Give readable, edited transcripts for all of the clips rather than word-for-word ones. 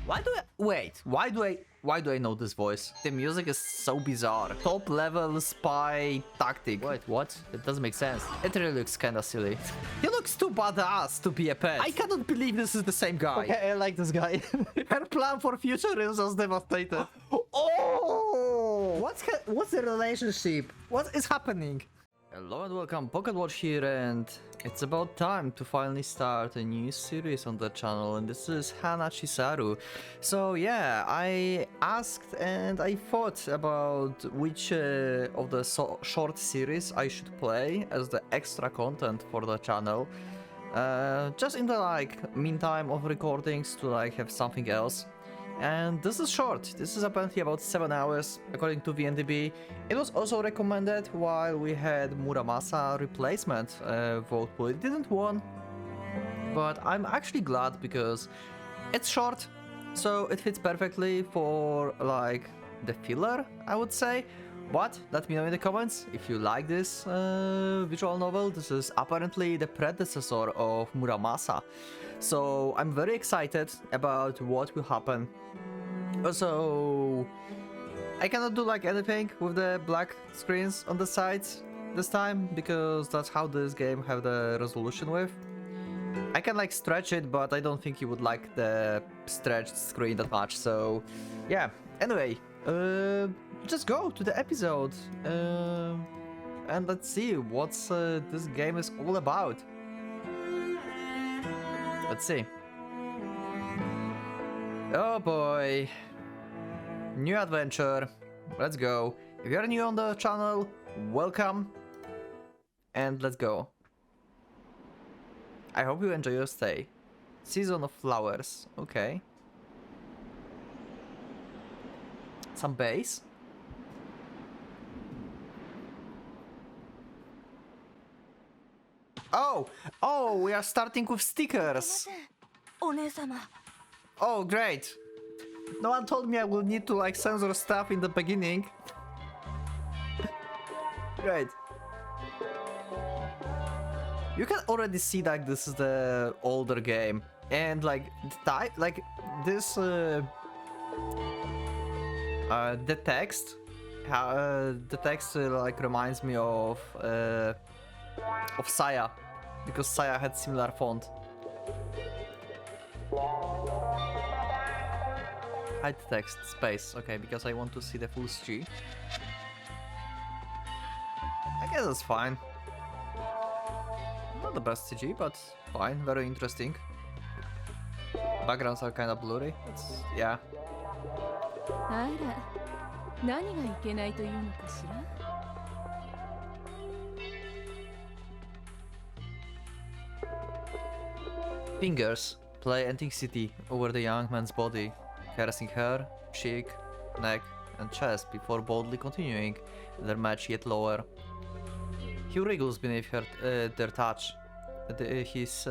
Why do I know this voice? The music is so bizarre. Top level spy tactic. Wait, what? It doesn't make sense. It really looks kinda silly. He looks too badass to be a pet. I cannot believe this is the same guy. Okay, I like this guy. Her plan for future is just devastated. Oh! What's the relationship? What is happening? Hello and welcome, PocketWatch here, and it's about time to finally start a new series on the channel, and this is Hanachirasu. So yeah, I asked and I thought about which of the short series I should play as the extra content for the channel. Just in the meantime of recordings to have something else. And this is short. This is apparently about 7 hours according to VNDB. It was also recommended while we had Muramasa replacement vote pool. It didn't win, but I'm actually glad because it's short, so it fits perfectly for the filler, I would say. But let me know in the comments if you like this visual novel. This is apparently the predecessor of Muramasa. So I'm very excited about what will happen. Also, I cannot do anything with the black screens on the sides this time, because that's how this game have the resolution with. I can stretch it, but I don't think you would like the stretched screen that much. So yeah, anyway, just go to the episode and let's see what this game is all about. Let's see. Oh boy. New adventure. Let's go. If you're new on the channel, welcome. And let's go. I hope you enjoy your stay. Season of flowers. Okay. Some base. Oh, we are starting with stickers. Oh, great. No one told me I will need to censor stuff in the beginning. Great. You can already see this is the older game, and this the text reminds me of Saya, because Saya had similar font. Hide text space. Okay, because I want to see the full CG. I guess that's fine. Not the best CG, but fine. Very interesting. Backgrounds are kind of blurry. Yeah. Fingers play intensity over the young man's body, caressing hair, cheek, neck, and chest before boldly continuing their match yet lower. He wriggles beneath their touch, his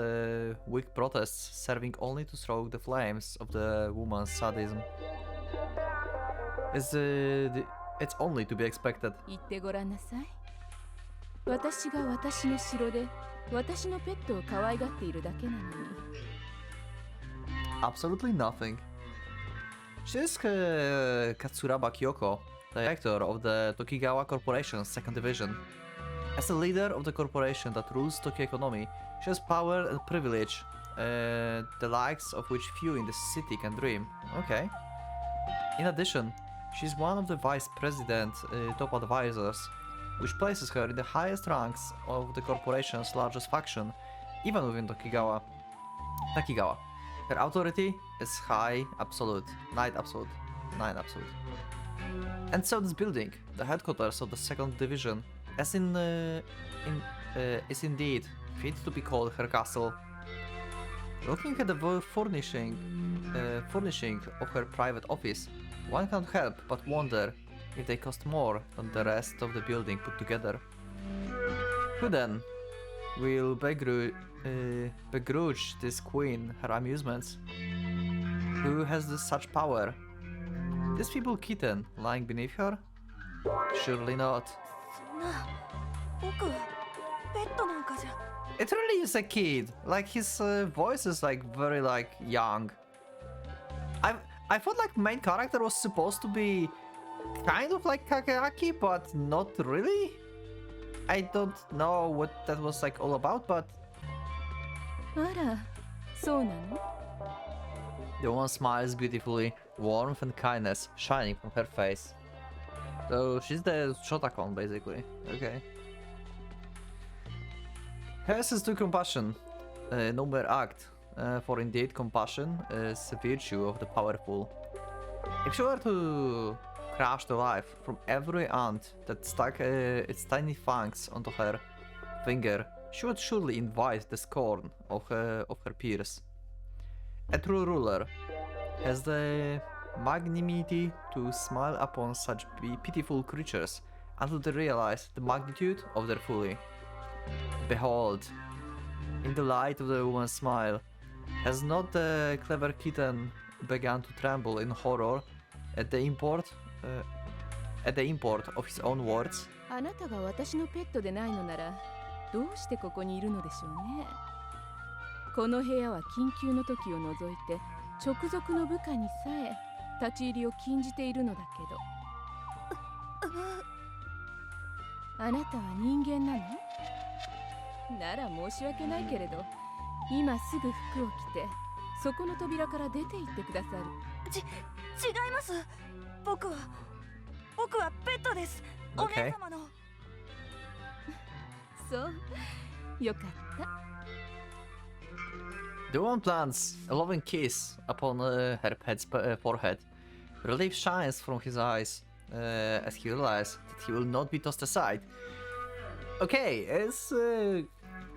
weak protests serving only to stoke the flames of the woman's sadism. It's only to be expected. Absolutely nothing. She is Katsuraba Kyoko, director of the Tokigawa Corporation's second division. As the leader of the corporation that rules Tokyo economy, she has power and privilege, the likes of which few in the city can dream. Okay. In addition, she is one of the vice president's top advisors, which places her in the highest ranks of the corporation's largest faction, even within Takigawa. Her authority is high absolute, 9 absolute. And so this building, the headquarters of the second division, is indeed fit to be called her castle. Looking at the furnishing of her private office, one can't help but wonder if they cost more than the rest of the building put together. Who then will begrudge this queen her amusements? Who has such power? This feeble kitten lying beneath her? Surely not. It really is a kid. His voice is very young. I thought like main character was supposed to be kind of like Kageaki, but not really. I don't know what that was like all about, but あら、そうなの? the woman smiles beautifully, warmth and kindness shining from her face. So she's the Shotakon basically. Okay. Hers is to compassion, no mere act, for indeed compassion is a virtue of the powerful. If she were to crush the life from every ant that stuck its tiny fangs onto her finger, she would surely invite the scorn of her peers. A true ruler has the magnanimity to smile upon such pitiful creatures until they realize the magnitude of their folly. Behold, in the light of the woman's smile, has not the clever kitten begun to tremble in horror at the import of his own words? あなたが私のペットでないのなら、どうしてここにいるのでしょうね。この部屋は緊急の時を除いて直属の部下にさえ立ち入りを禁じているのだけど。あなたは人間なの？なら申し訳ないけれど、今すぐ服を着てそこの扉から出て行ってくださる。違います。僕はペットです。お姉様の。そう、よかった。The woman plants a loving kiss upon her pet's forehead. Relief shines from his eyes as he realizes that he will not be tossed aside. Okay,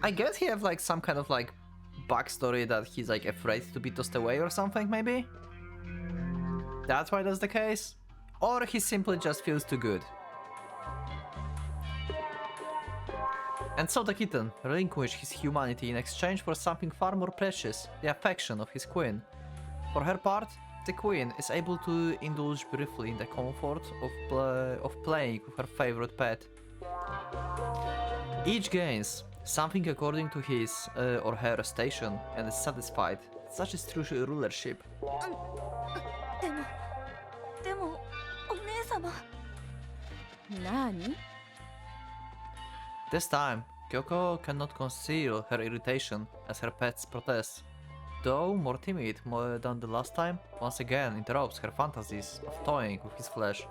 I guess he have like some kind of like backstory that he's like afraid to be tossed away or something, maybe? That's why that's the case? Or he simply just feels too good. And so the kitten relinquished his humanity in exchange for something far more precious, the affection of his queen. For her part, the queen is able to indulge briefly in the comfort of playing with her favorite pet. Each gains something according to his or her station and is satisfied. Such is true rulership. でもお姉様。何? This time, Kyoko cannot conceal her irritation as her pets protest. Though more timid than the last time, once again interrupts her fantasies of toying with his flesh.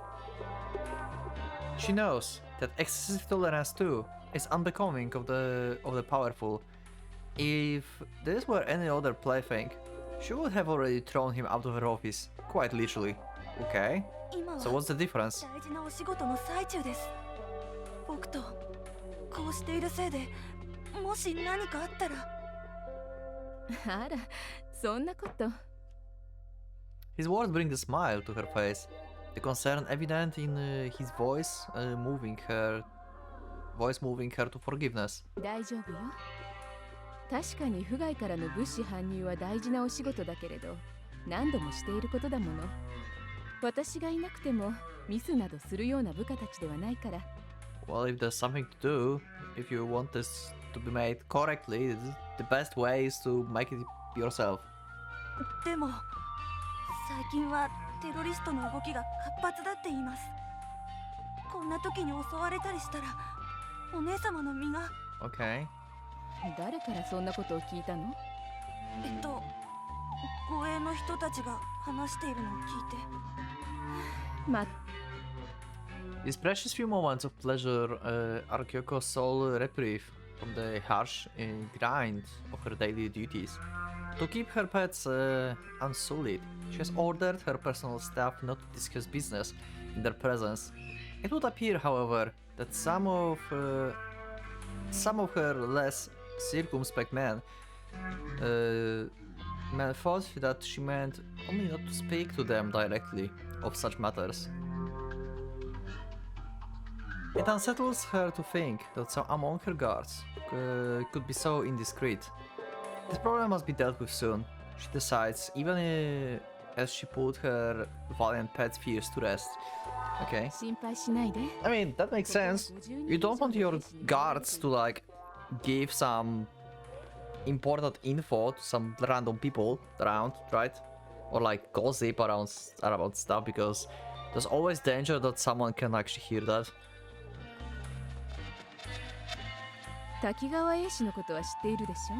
She knows that excessive tolerance too is unbecoming of the powerful. If this were any other plaything, she would have already thrown him out of her office, quite literally. Okay, so what's the difference? 大事なお仕事の最中です。僕とこうしているせいで、もし何かあったら。あら、そんなこと。His words bring a smile to her face, the concern evident in his voice, moving her to forgiveness. 大丈夫よ。確かに府外からの物資搬入は大事なお仕事だけれど、何度もしていることだもの。私がいなくてもミスなどするような部下たちではないから。Well, if there's something to do, if you want this to be made correctly, the best way is to make it yourself. でも最近はテロリストの動きが活発だって言います。こんな時に襲われたりしたらお姉様の身が。 Okay. 誰からそんなことを聞いたの？護衛の人たちが話しているのを聞いて。These precious few moments of pleasure are Kyoko's sole reprieve from the harsh grind of her daily duties. To keep her pets unsullied, she has ordered her personal staff not to discuss business in their presence. It would appear, however, that some of her less circumspect men thought that she meant only not to speak to them directly of such matters. It unsettles her to think that some among her guards could be so indiscreet. This problem must be dealt with soon, she decides, even as she put her valiant pet's fears to rest. Okay. I mean, that makes sense. You don't want your guards to like give some important info to some random people around, right? or like gossip around stuff, because there's always danger that someone can actually hear that. 滝川英氏のことは知っているでしょ。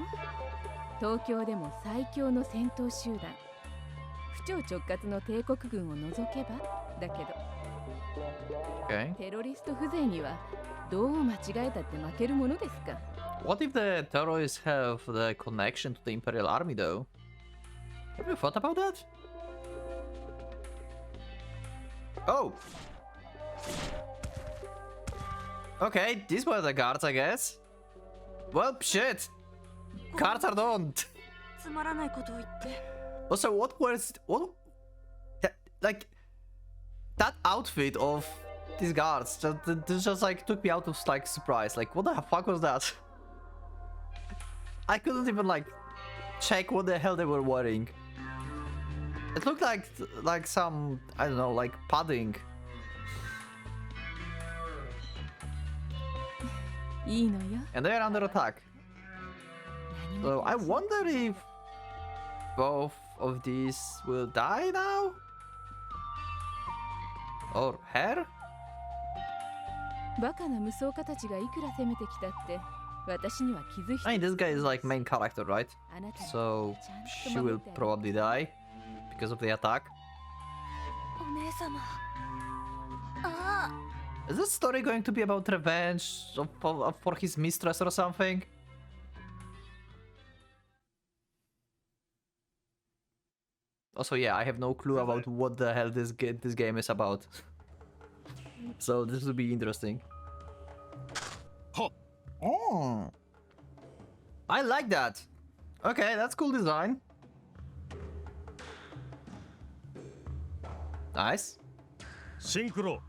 東京でも最強の戦闘集団、府庁直轄の帝国軍を除けばだけど、Okay. テロリスト風情にはどう間違えたって負けるものですか。What if the terrorists have the connection to the Imperial Army, though? Have you thought about that? Oh! Okay, these were the guards, I guess. Well, shit! Guards are done! つまらないことを言って。 Also, what was... What... Like... That outfit of these guards just like took me out of like surprise. Like, what the fuck was that? I couldn't even like check what the hell they were wearing. It looked like some, I don't know, like padding. いいのよ。 And they're under attack. So I wonder if both of these will die now? Or her? バカな無双家たちがいくら攻めてきたって私には傷一つ。 I mean, this guy is like main character, right? あなたに So ちゃ she んと守 will ってあげる。 probably die because of the attack. お姉様。ああ。 Is this story going to be about revenge for his mistress or something? Also, yeah, I have no clue about what the hell this game is about. So this will be interesting. Oh, I like that. Okay, that's cool design. Nice. シンクロ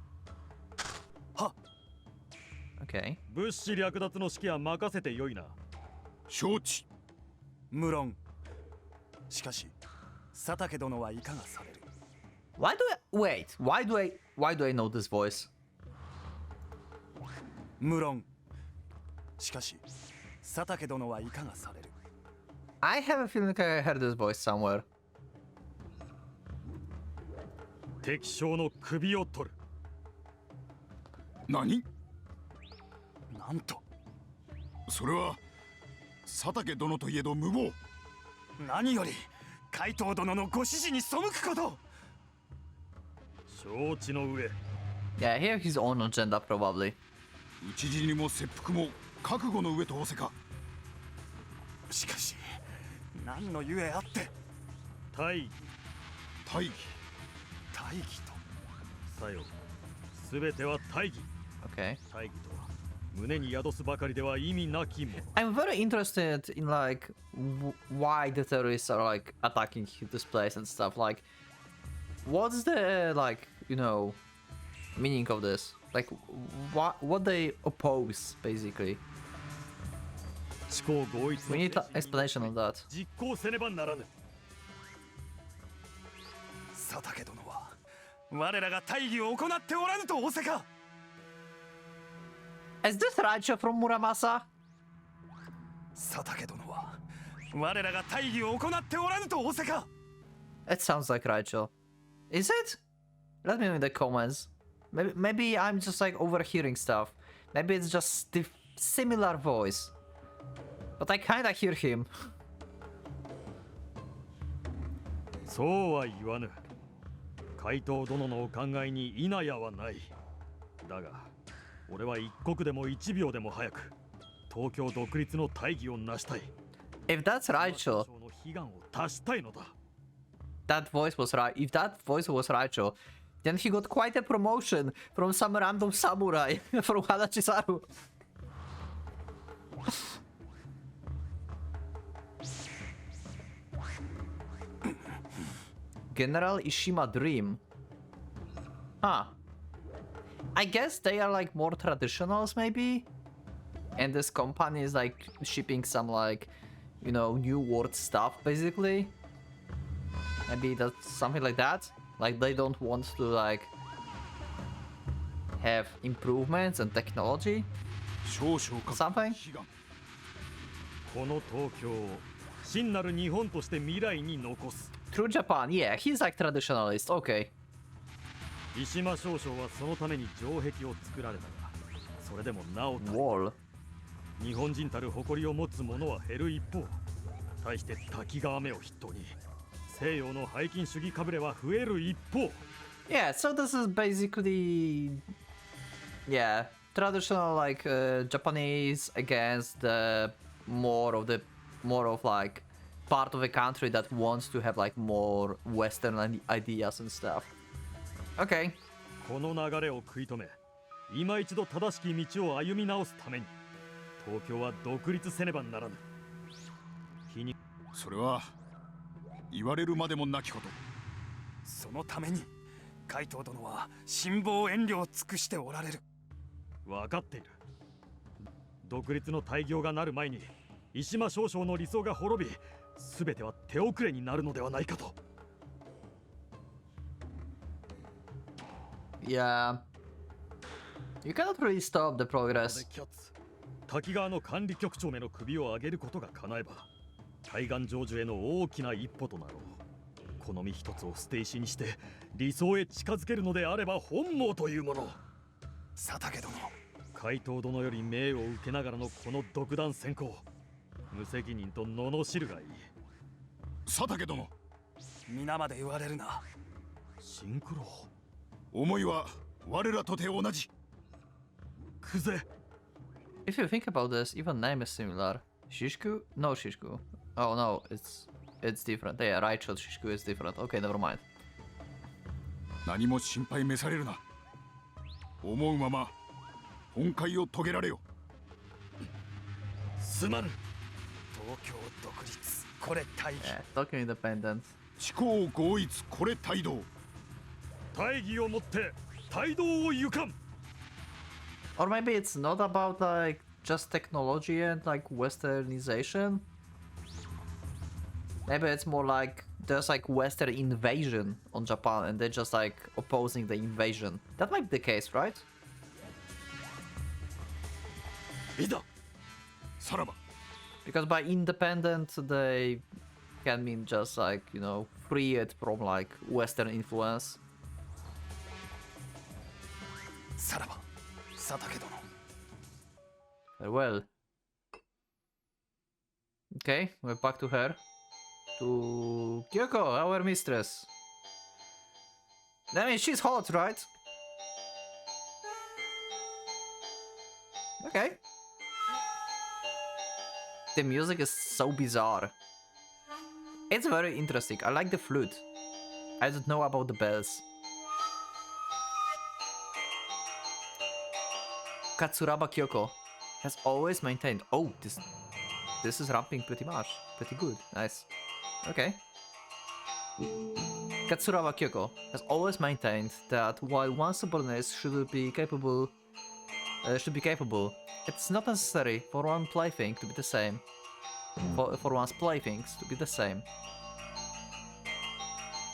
Okay. 物資略奪の指揮は任せてよいな。承知。無論。しかし佐竹殿はいかがされる。 Why do I wait? Why do I know this voice? 無論。しかし佐竹殿はいかがされる。 I have a feeling I heard this voice somewhere. 敵将の首を取る。何？なんと。それは佐竹殿といえど無謀。何より海藤殿のご指示に背くこと。承知の上。 Yeah, he has his own agenda probably. 討ち死にも切腹も覚悟の上と仰せか。しかし何の故あって大義。大義。大義と。さよ。すべては大義。 Okay. 大義とは胸に宿すばかりでは意味なきもの。 I'm very interested in like why the terrorists are like attacking this place and stuff. Like, what's the like meaning of this? Like, what they oppose basically? 思考合一 We need an explanation on that. 実行せねばならぬ。佐竹殿は我らが大義を行っておらぬと仰せか。 Is this Raicho from Muramasa? 佐竹殿は我らが大義を行っておらぬと仰せか。 It sounds like Raicho. Is it? Let me know in the comments. Maybe I'm just like overhearing stuff. Maybe it's just the similar voice. But I kinda hear him. そうは言わぬ。海藤殿のお考えに否やはない。だが、俺は一刻でも一秒でも早く東京独立の大義を成したい。If that's Raicho, の悲願を達したいのだ。 that voice was right. If that voice was Raicho, then he got quite a promotion from some random samurai from Hanachirasu. General Ishima Dream. Huh. I guess they are like more traditionals maybe? And this company is like shipping some like, new world stuff basically. Maybe that's something like that. Like they don't want to like have improvements and technology. 少々か Something? 悲願。この東京を真なる日本として未来に残す。Through Japan, yeah, he's like traditionalist, okay. 石間少将はそのために城壁を作られたが、それでもなお Wall. 日本人たる誇りを持つ者は減る一方、対して滝川目を筆頭に西洋の背筋主義かぶれは増える一方。 Yeah, so this is basically, yeah, traditional like Japanese against the more of like part of a country that wants to have like more Western ideas and stuff. Okay. この流れを食い止め、今一度正しき道を歩み直すために、東京は独立せねばならぬ。それは言われるまでもなきこと。そのために海藤殿は辛抱遠慮を尽くしておられる。分かっている。独立の大業がなる前に石間少将の理想が滅び、全ては手遅れになるのではないかと。Yeah. You cannot really stop the progress. キャッツ、滝川の管理局長めの首を上げることが叶えば、対岸成就への大きな一歩となろう。この身一つを捨て石にして理想へ近づけるのであれば本望というもの。佐竹殿、海藤殿より命を受けながらのこの独断専行、無責任と罵るがいい。佐竹殿、皆まで言われるな。シンクロ、思いは我らとて同じ。クゼ。 If you think about this, even name is similar. Shishku? No Shishku. Oh no, it's different. Yeah, Raicho Shishku is different. Okay, never mind. 何も心配召されるな。思うまま本会を遂げられよ。すまぬ。東京独立、これ大義。 Yeah, Tokyo Independence. 思考合一、これ態度。大義をもって態度をゆかん。 Or maybe it's not about like just technology and like westernization. Maybe it's more like there's like Western invasion on Japan and they're just like opposing the invasion. That might be the case, right? いざ。さらば。 Because by independent they can mean just like, you know, free it from like Western influence. さらば、佐竹殿。 Very well. Okay, we're back to her. To Kyoko, our mistress. I mean, she's hot, right? Okay. The music is so bizarre. It's very interesting. I like the flute. I don't know about the bells. Katsuraba Kyoko has always maintained. Oh, this is ramping pretty good. Nice. Okay. Katsuraba Kyoko has always maintained that while one's subordinates should be capable, it's not necessary for one plaything to be the same. For one's playthings to be the same.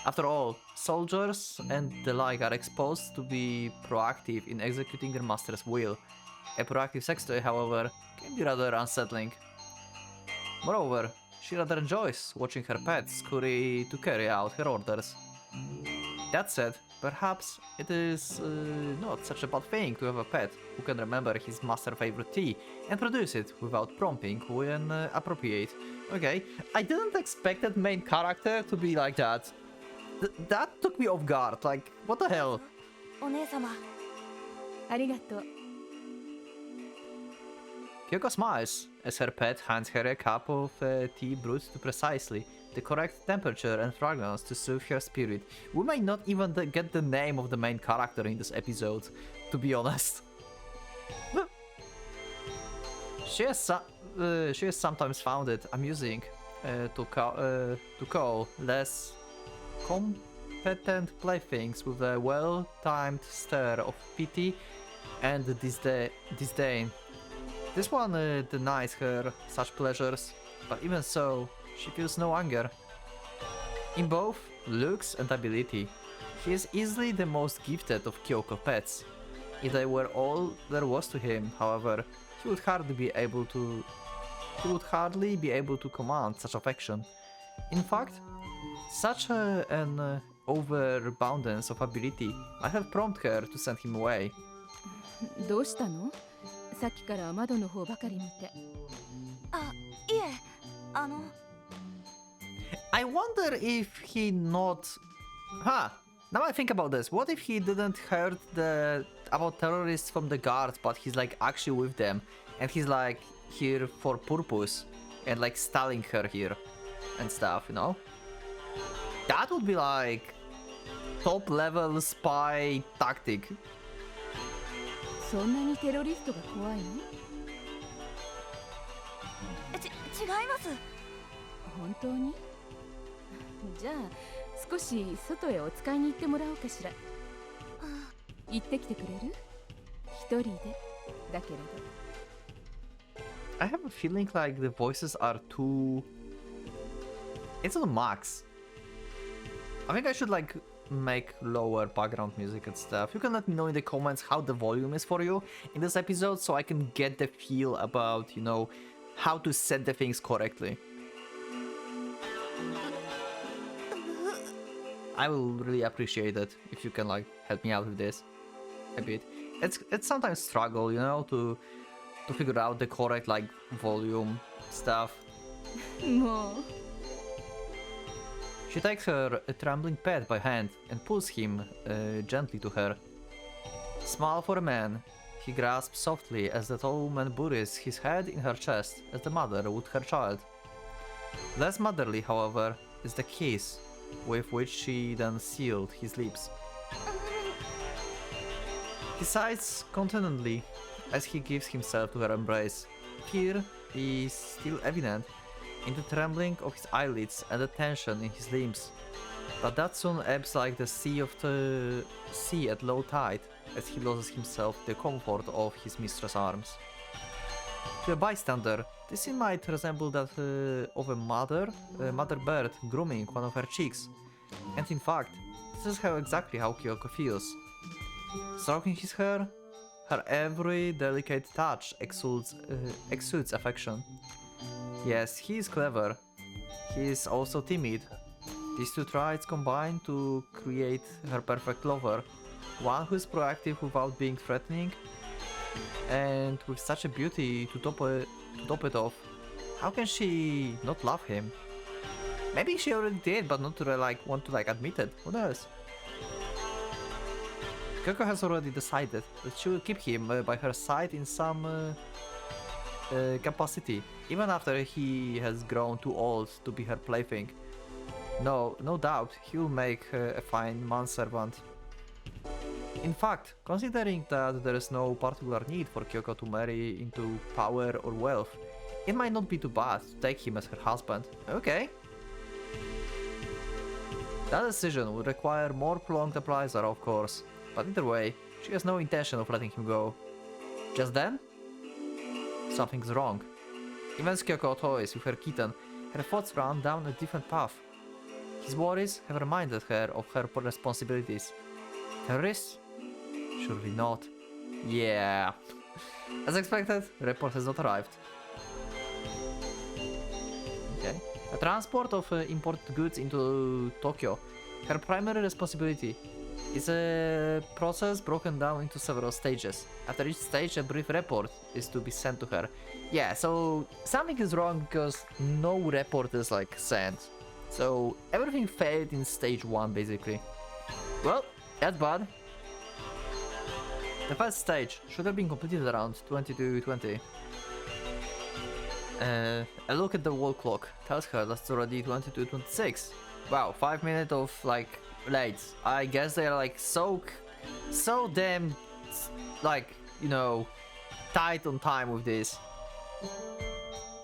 After all, soldiers and the like are exposed to be proactive in executing their master's will. A proactive sex toy, however, can be rather unsettling. Moreover, she rather enjoys watching her pet scurry to carry out her orders. That said, perhaps it is not such a bad thing to have a pet who can remember his master's favorite tea and produce it without prompting when appropriate. Okay, I didn't expect that main character to be like that. That took me off guard, like, what the hell? お姉様。ありがとう。 Kyoko smiles as her pet hands her a cup of tea brewed to precisely the correct temperature and fragrance to soothe her spirit. We might not even get the name of the main character in this episode, to be honest. She has sometimes found it amusing to call less competent playthings with a well-timed stare of pity and disdain. This one denies her such pleasures, but even so, she feels no anger. In both looks and ability, he is easily the most gifted of Kyoko pets. If they were all there was to him, however, he would hardly be able to command such affection. In fact, Such an overabundance of ability might have prompted her to send him away. どうしたの？さっきから窓の方ばかり見て。あ、いえ、I wonder if he not... Huh, now I think about this. What if he didn't heard about terrorists from the guards, but he's like actually with them, and he's like here for purpose, and like stalling her here and stuff, you know? That would be like top level spy tactic. そんなにテロリストが怖いの？違います。本当に？じゃあ少し外へお使いに行ってもらおうかしら。行ってきてくれる？一人でだけれど。I have a feeling like the voices are too... It's on max. I think I should like make lower background music and stuff. You can let me know in the comments how the volume is for you in this episode, so I can get the feel about, you know, how to set the things correctly. I will really appreciate it if you can like help me out with this a bit. It's sometimes struggle, you know, to figure out the correct like volume stuff. もう。She takes her trembling pet by hand and pulls him gently to her. Small for a man, he grasps softly as the tall woman buries his head in her chest as the mother would her child. Less motherly, however, is the kiss with which she then sealed his lips. He sighs contentedly as he gives himself to her embrace. Fear is still evident in the trembling of his eyelids and the tension in his limbs, but that soon ebbs like the sea at low tide as he loses himself in the comfort of his mistress' arms. To a bystander, this scene might resemble that of a mother bird grooming one of her chicks, and in fact, this is exactly how Kyoko feels. Stroking his hair, her every delicate touch exudes affection. Yes, he is clever. He is also timid. These two traits combine to create her perfect lover. One who is proactive without being threatening, and with such a beauty to top it off. How can she not love him? Maybe she already did, but not to like want to like admit it. Who knows? Kyoko has already decided that she will keep him by her side in some capacity, even after he has grown too old to be her plaything. No doubt he will make a fine manservant. In fact, considering that there is no particular need for Kyoko to marry into power or wealth, it might not be too bad to take him as her husband. Okay. That decision would require more prolonged appraisal, of course, but either way, she has no intention of letting him go. Just then, something's wrong. Even as Kyoko toys with her kitten, her thoughts run down a different path. His worries have reminded her of her responsibilities. Terrorists? Surely not. Yeah. As expected, the report has not arrived. Okay. A transport of imported goods into Tokyo. Her primary responsibility is a process broken down into several stages. After each stage, a brief report is to be sent to her. Yeah, so something is wrong because no report is like sent. So everything failed in stage 1 basically. Well, that's bad. The first stage should have been completed around 22:20. A look at the wall clock tells her that's already 22:26. Wow, 5 minutes of like late. I guess they're like so damn like, you know, tight on time with this.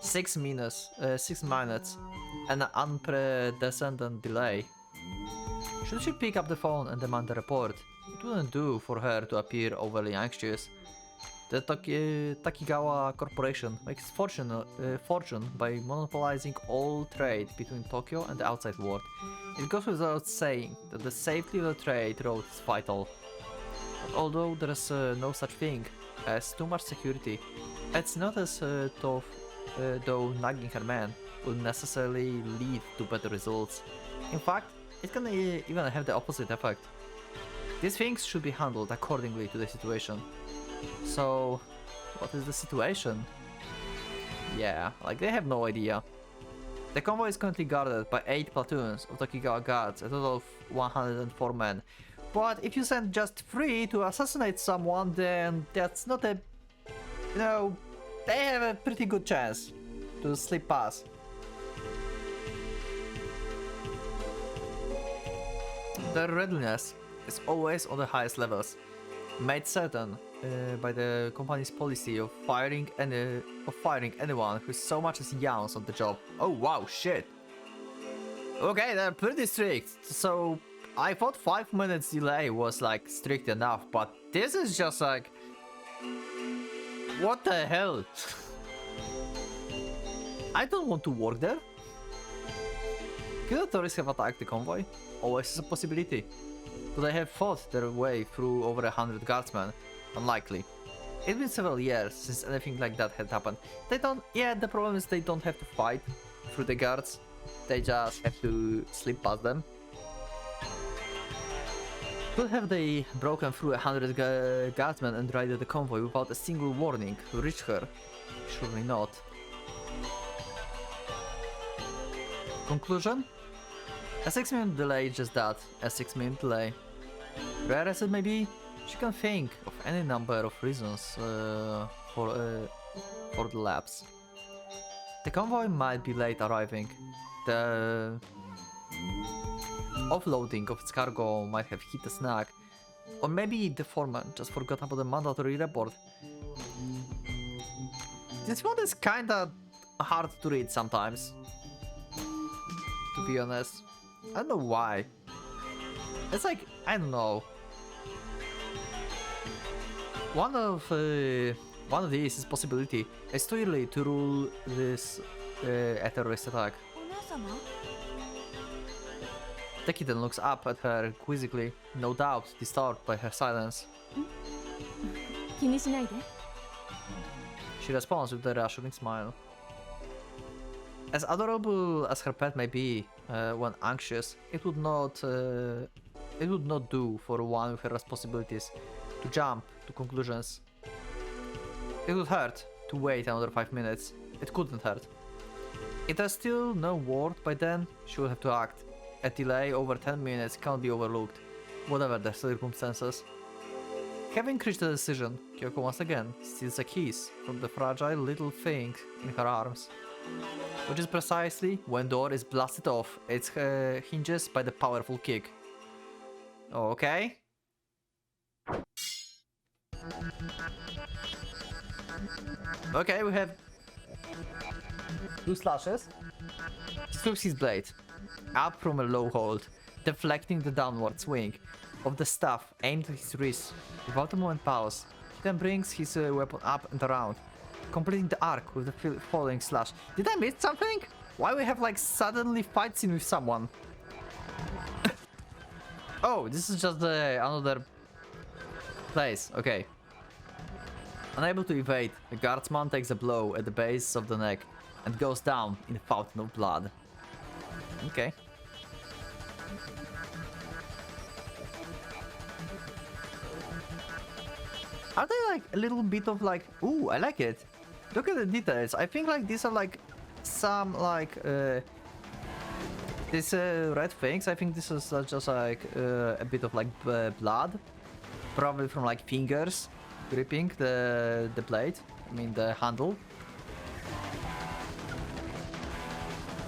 6 minutes, an unprecedented delay. Should she pick up the phone and demand the report? It wouldn't do for her to appear overly anxious. The Takigawa Corporation makes fortune by monopolizing all trade between Tokyo and the outside world. It goes without saying that the safety of the trade route is vital. But although there is no such thing as too much security, it's not as tough though nagging her man will necessarily lead to better results. In fact, it can even have the opposite effect. These things should be handled accordingly to the situation. So, what is the situation? Yeah, like they have no idea. The convoy is currently guarded by 8 platoons of Tokugawa guards, a total of 104 men. But if you send just 3 to assassinate someone, then that's not a... You know, they have a pretty good chance to slip past. Their readiness is always on the highest levels, made certain by the company's policy of firing anyone who so much as yawns on the job. Oh wow, shit. Okay, they're pretty strict. So I thought 5 minutes delay was like strict enough, but this is just like, what the hell? I don't want to work there. Could authorities have attacked the convoy? Always is a possibility. Could they have fought their way through over 100 guardsmen? Unlikely. It's been several years since anything like that had happened. They don't... Yeah, the problem is they don't have to fight through the guards. They just have to slip past them. Could have they broken through 100 guardsmen and raided the convoy without a single warning to reach her? Surely not. Conclusion? A 6-minute delay is just that, a 6-minute delay. Rare as it may be, she can think of any number of reasons for the lapse. The convoy might be late arriving. The offloading of its cargo might have hit a snag. Or maybe the foreman just forgot about the mandatory report. This one is kinda hard to read sometimes, to be honest. I don't know why. It's like, I don't know. One of these is possibility. It's too early to rule this a terrorist attack. The kitten looks up at her quizzically, no doubt disturbed by her silence. She responds with a reassuring smile. As adorable as her pet may be when anxious, it would not do for one with her responsibilities to jump to conclusions. It would hurt to wait another 5 minutes. It couldn't hurt. If there's still no word by then, she would have to act. A delay over 10 minutes can't be overlooked, whatever the circumstances. Having reached a decision, Kyoko once again steals the keys from the fragile little thing in her arms, which is precisely when the door is blasted off its hinges by the powerful kick. Okay. Okay, we have 2 slashes. Strips his blade up from a low hold, deflecting the downward swing of the staff aimed at his wrist. Without a moment pause, he then brings his weapon up and around, completing the arc with the following slash. Did I miss something? Why we have like suddenly fight scene with someone? Oh, this is just another place. Okay. Unable to evade, the guardsman takes a blow at the base of the neck and goes down in a fountain of blood. Okay. Are they like a little bit of like, ooh, I like it. Look at the details. I think like these are like some like these red things. I think this is just like a bit of like blood, probably from like fingers gripping the blade. I mean the handle.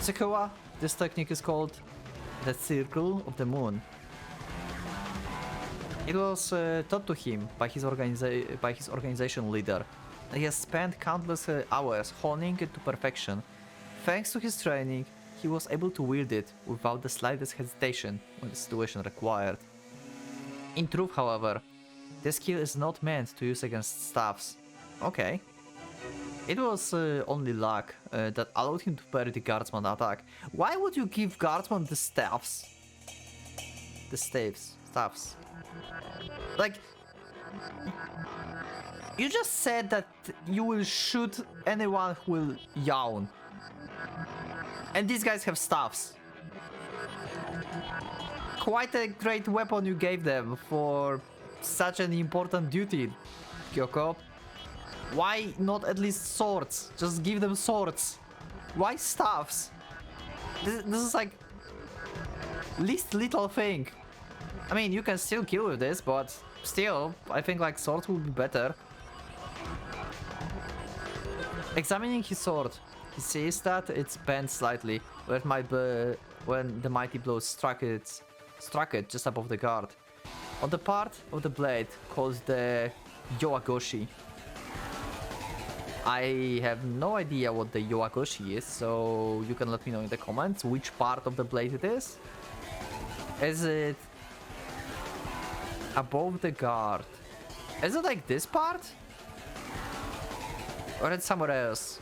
Tsukuwa, this technique is called the Circle of the Moon. It was taught to him by his organization leader, and he has spent countless hours honing it to perfection. Thanks to his training, he was able to wield it without the slightest hesitation when the situation required. In truth, however, this skill is not meant to use against staffs. Okay. It was only luck that allowed him to parry the guardsman attack. Why would you give guardsman the staffs? The staffs. Like, you just said that you will shoot anyone who will yawn. And these guys have staffs. Quite a great weapon you gave them for such an important duty, Kyoko. Why not at least swords? Just give them swords. Why staffs? This is like least little thing. I mean, you can still kill with this, but still, I think like swords would be better. Examining his sword, he sees that it's bent slightly, where it might be when the mighty blow struck it just above the guard. On the part of the blade called the Yowagoshi. I have no idea what the Yowagoshi is, so you can let me know in the comments which part of the blade it is. Is it above the guard? Is it like this part? Or it's somewhere else?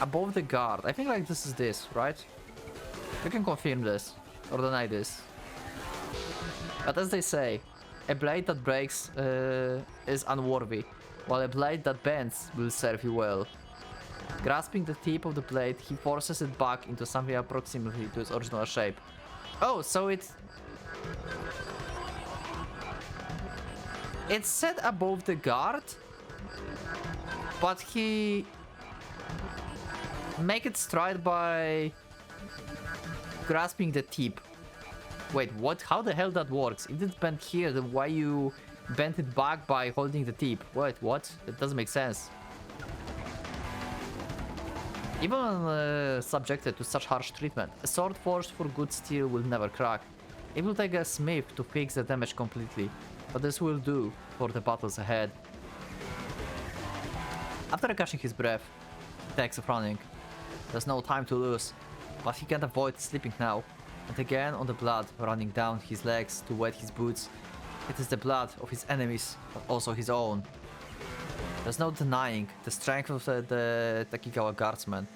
Above the guard. I think like this is this, right? You can confirm this or deny this. But as they say, a blade that breaks is unworthy, while a blade that bends will serve you well. Grasping the tip of the blade, he forces it back into something approximately to its original shape. Oh, so it's set above the guard, but he make it stride by grasping the tip. Wait, what? How the hell that works? If it's bent here, then why you bent it back by holding the tip? Wait, what? That doesn't make sense. Even when subjected to such harsh treatment, a sword forged for good steel will never crack. It will take a smith to fix the damage completely, but this will do for the battles ahead. After catching his breath, he takes off running. There's no time to lose, but he can't avoid slipping now. And again on the blood running down his legs to wet his boots. It is the blood of his enemies, but also his own. There's no denying the strength of the Takigawa guardsmen.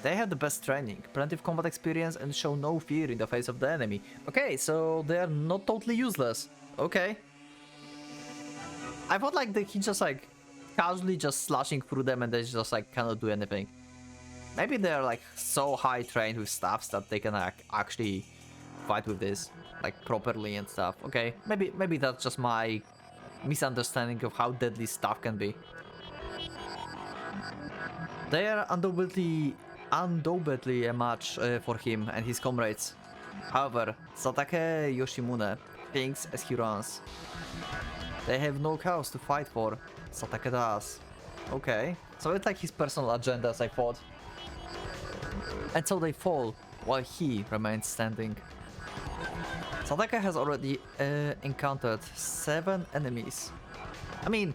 They have the best training, plenty of combat experience, and show no fear in the face of the enemy. Okay, so they are not totally useless. Okay. I thought like he just like casually just slashing through them and they just like cannot do anything. Maybe they're like so high trained with staffs that they can actually fight with this like properly and stuff. Okay, maybe that's just my misunderstanding of how deadly staff can be. They are undoubtedly a match for him and his comrades. However, Satake Yoshimune thinks as he runs. They have no cause to fight for. Satake does. Okay, so it's like his personal agenda, as I thought. And so they fall, while he remains standing. Satake has already encountered 7 enemies. I mean,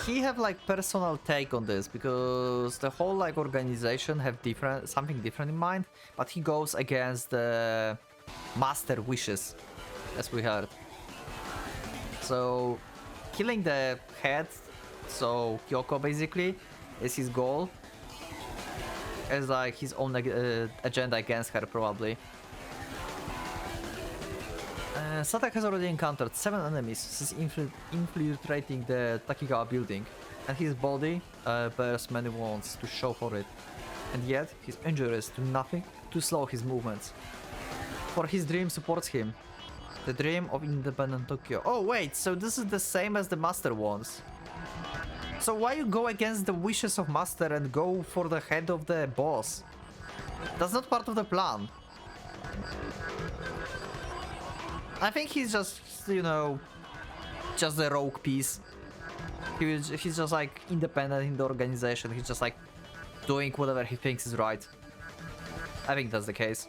he have like personal take on this because the whole like organization have something different in mind, but he goes against the master wishes, as we heard. So killing the head, so Kyoko basically, is his goal. As like his own agenda against her probably. Satake has already encountered 7 enemies since infiltrating the Takigawa building, and his body bears many wounds to show for it, and yet his injuries do nothing to slow his movements. For his dream supports him, the dream of independent Tokyo. Oh wait, so this is the same as the Master ones. So why you go against the wishes of Master and go for the head of the boss? That's not part of the plan. I think he's just, you know, just a rogue piece. He's just like independent in the organization. He's just like doing whatever he thinks is right. I think that's the case.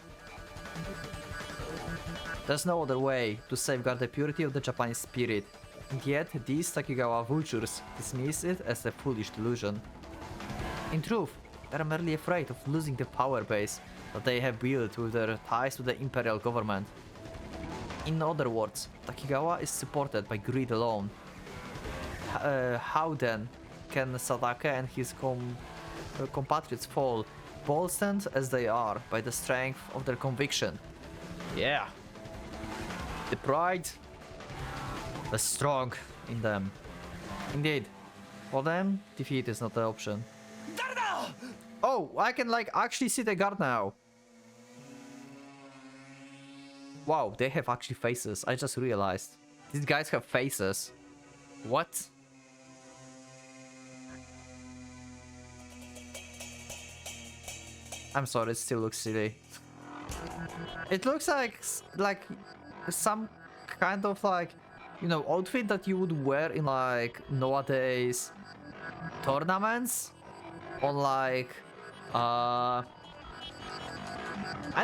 There's no other way to safeguard the purity of the Japanese spirit. And yet, these Takigawa vultures dismiss it as a foolish delusion. In truth, they are merely afraid of losing the power base that they have built with their ties to the imperial government. In other words, Takigawa is supported by greed alone. How then can Satake and his compatriots fall, bolstered as they are by the strength of their conviction? Yeah. The pride, the strong in them. Indeed, for them, defeat is not the option. Oh, I can like actually see the guard now. Wow, they have actually faces. I just realized. These guys have faces. What? I'm sorry, it still looks silly. It looks like some kind of like, you know, outfit that you would wear in like nowadays tournaments on like I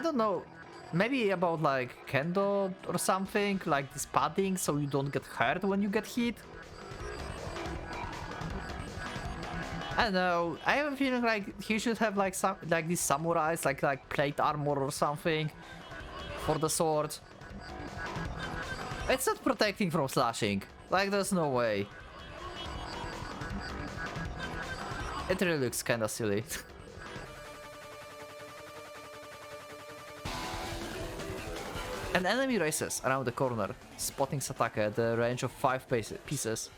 don't know, maybe about like kendo or something, like this padding so you don't get hurt when you get hit. I don't know, I have a feeling like he should have like some like these samurais like plate armor or something for the sword. It's not protecting from slashing, like there's no way. It really looks kinda silly. An enemy races around the corner, spotting Satake at the range of 5 pieces.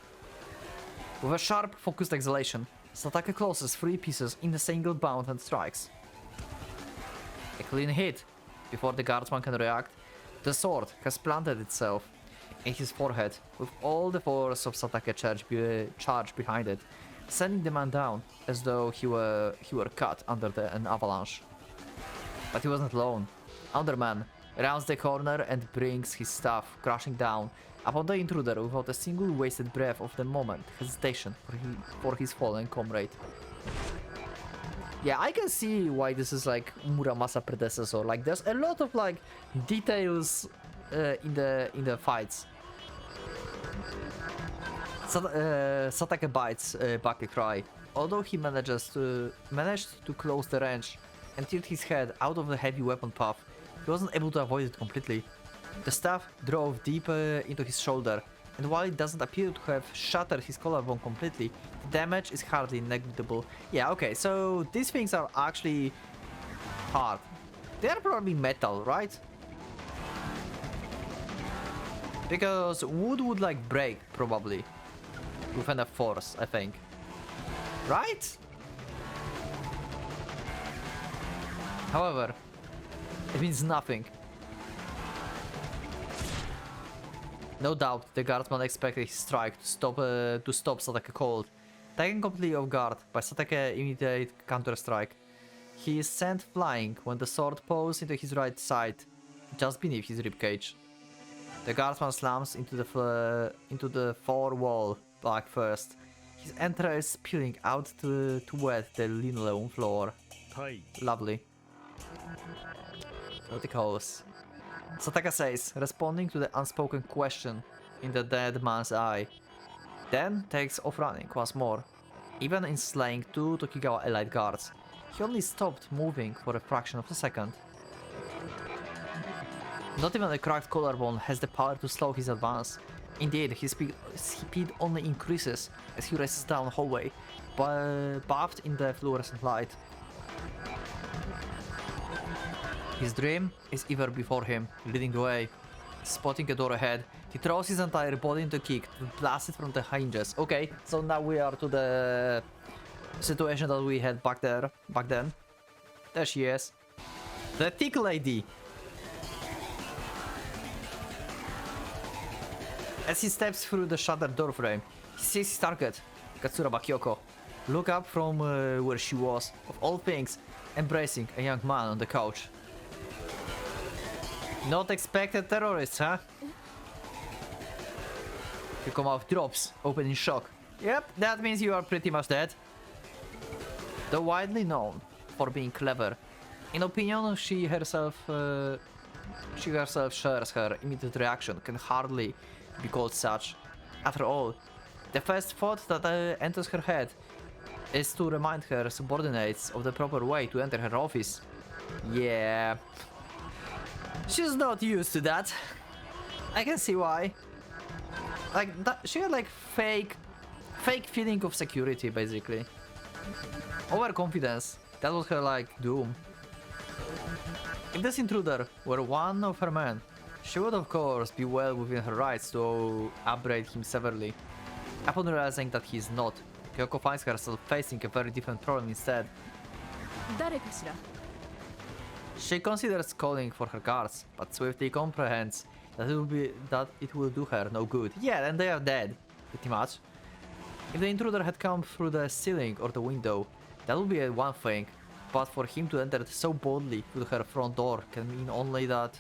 With a sharp, focused exhalation, Satake closes 3 pieces in a single bound and strikes. A clean hit. Before the guardsman can react, the sword has planted itself in his forehead with all the force of Satake charge behind it, sending the man down as though he were cut under an avalanche. But he wasn't alone. Another man rounds the corner and brings his staff crashing down upon the intruder without a single wasted breath of the moment hesitation for his fallen comrade. Yeah, I can see why this is like Muramasa predecessor. Like, there's a lot of like details in the fights. Satake bites back a cry. Although he managed to close the range and tilt his head out of the heavy weapon path, he wasn't able to avoid it completely. The staff drove deep into his shoulder, and while it doesn't appear to have shattered his collarbone completely, the damage is hardly negligible. Yeah, okay, so these things are actually hard. They are probably metal, right? Because wood would like break, probably. With enough force, I think. Right? However, it means nothing. No doubt, the guardsman expected his strike to stop Satake cold. Taken completely off guard by Satake's immediate counter-strike, he is sent flying when the sword pulls into his right side, just beneath his ribcage. The guardsman slams into the far wall back first, his entrails spilling out to wet the linoleum floor. Lovely. What it calls. Satake says, responding to the unspoken question in the dead man's eye. Then takes off running once more. Even in slaying 2 Tokigawa elite guards, he only stopped moving for a fraction of a second. Not even a cracked collarbone has the power to slow his advance. Indeed, his speed only increases as he races down the hallway, bathed in the fluorescent light. His dream is ever before him, leading the way. Spotting a door ahead, he throws his entire body into a kick to blast it from the hinges. Okay, so now we are to the situation that we had back then. There she is. The thick lady. As he steps through the shattered doorframe, he sees his target, Katsuraba Kyoko, look up from where she was, of all things, embracing a young man on the couch. Not expected terrorists, huh? Your mouth drops, open in shock. Yep, that means you are pretty much dead. Though widely known for being clever, in opinion she herself shares her immediate reaction can hardly be called such. After all, the first thought that enters her head is to remind her subordinates of the proper way to enter her office. Yeah. She's not used to that. I can see why. Like, she had like fake feeling of security, basically. Overconfidence. That was her like doom. If this intruder were one of her men, she would of course be well within her rights to upbraid him severely. Upon realizing that he is not, Kyoko finds herself facing a very different problem instead. 誰かしら？ She considers calling for her guards, but swiftly comprehends that it will do her no good. Yeah, and they are dead, pretty much. If the intruder had come through the ceiling or the window, that would be one thing, but for him to enter so boldly through her front door can mean only that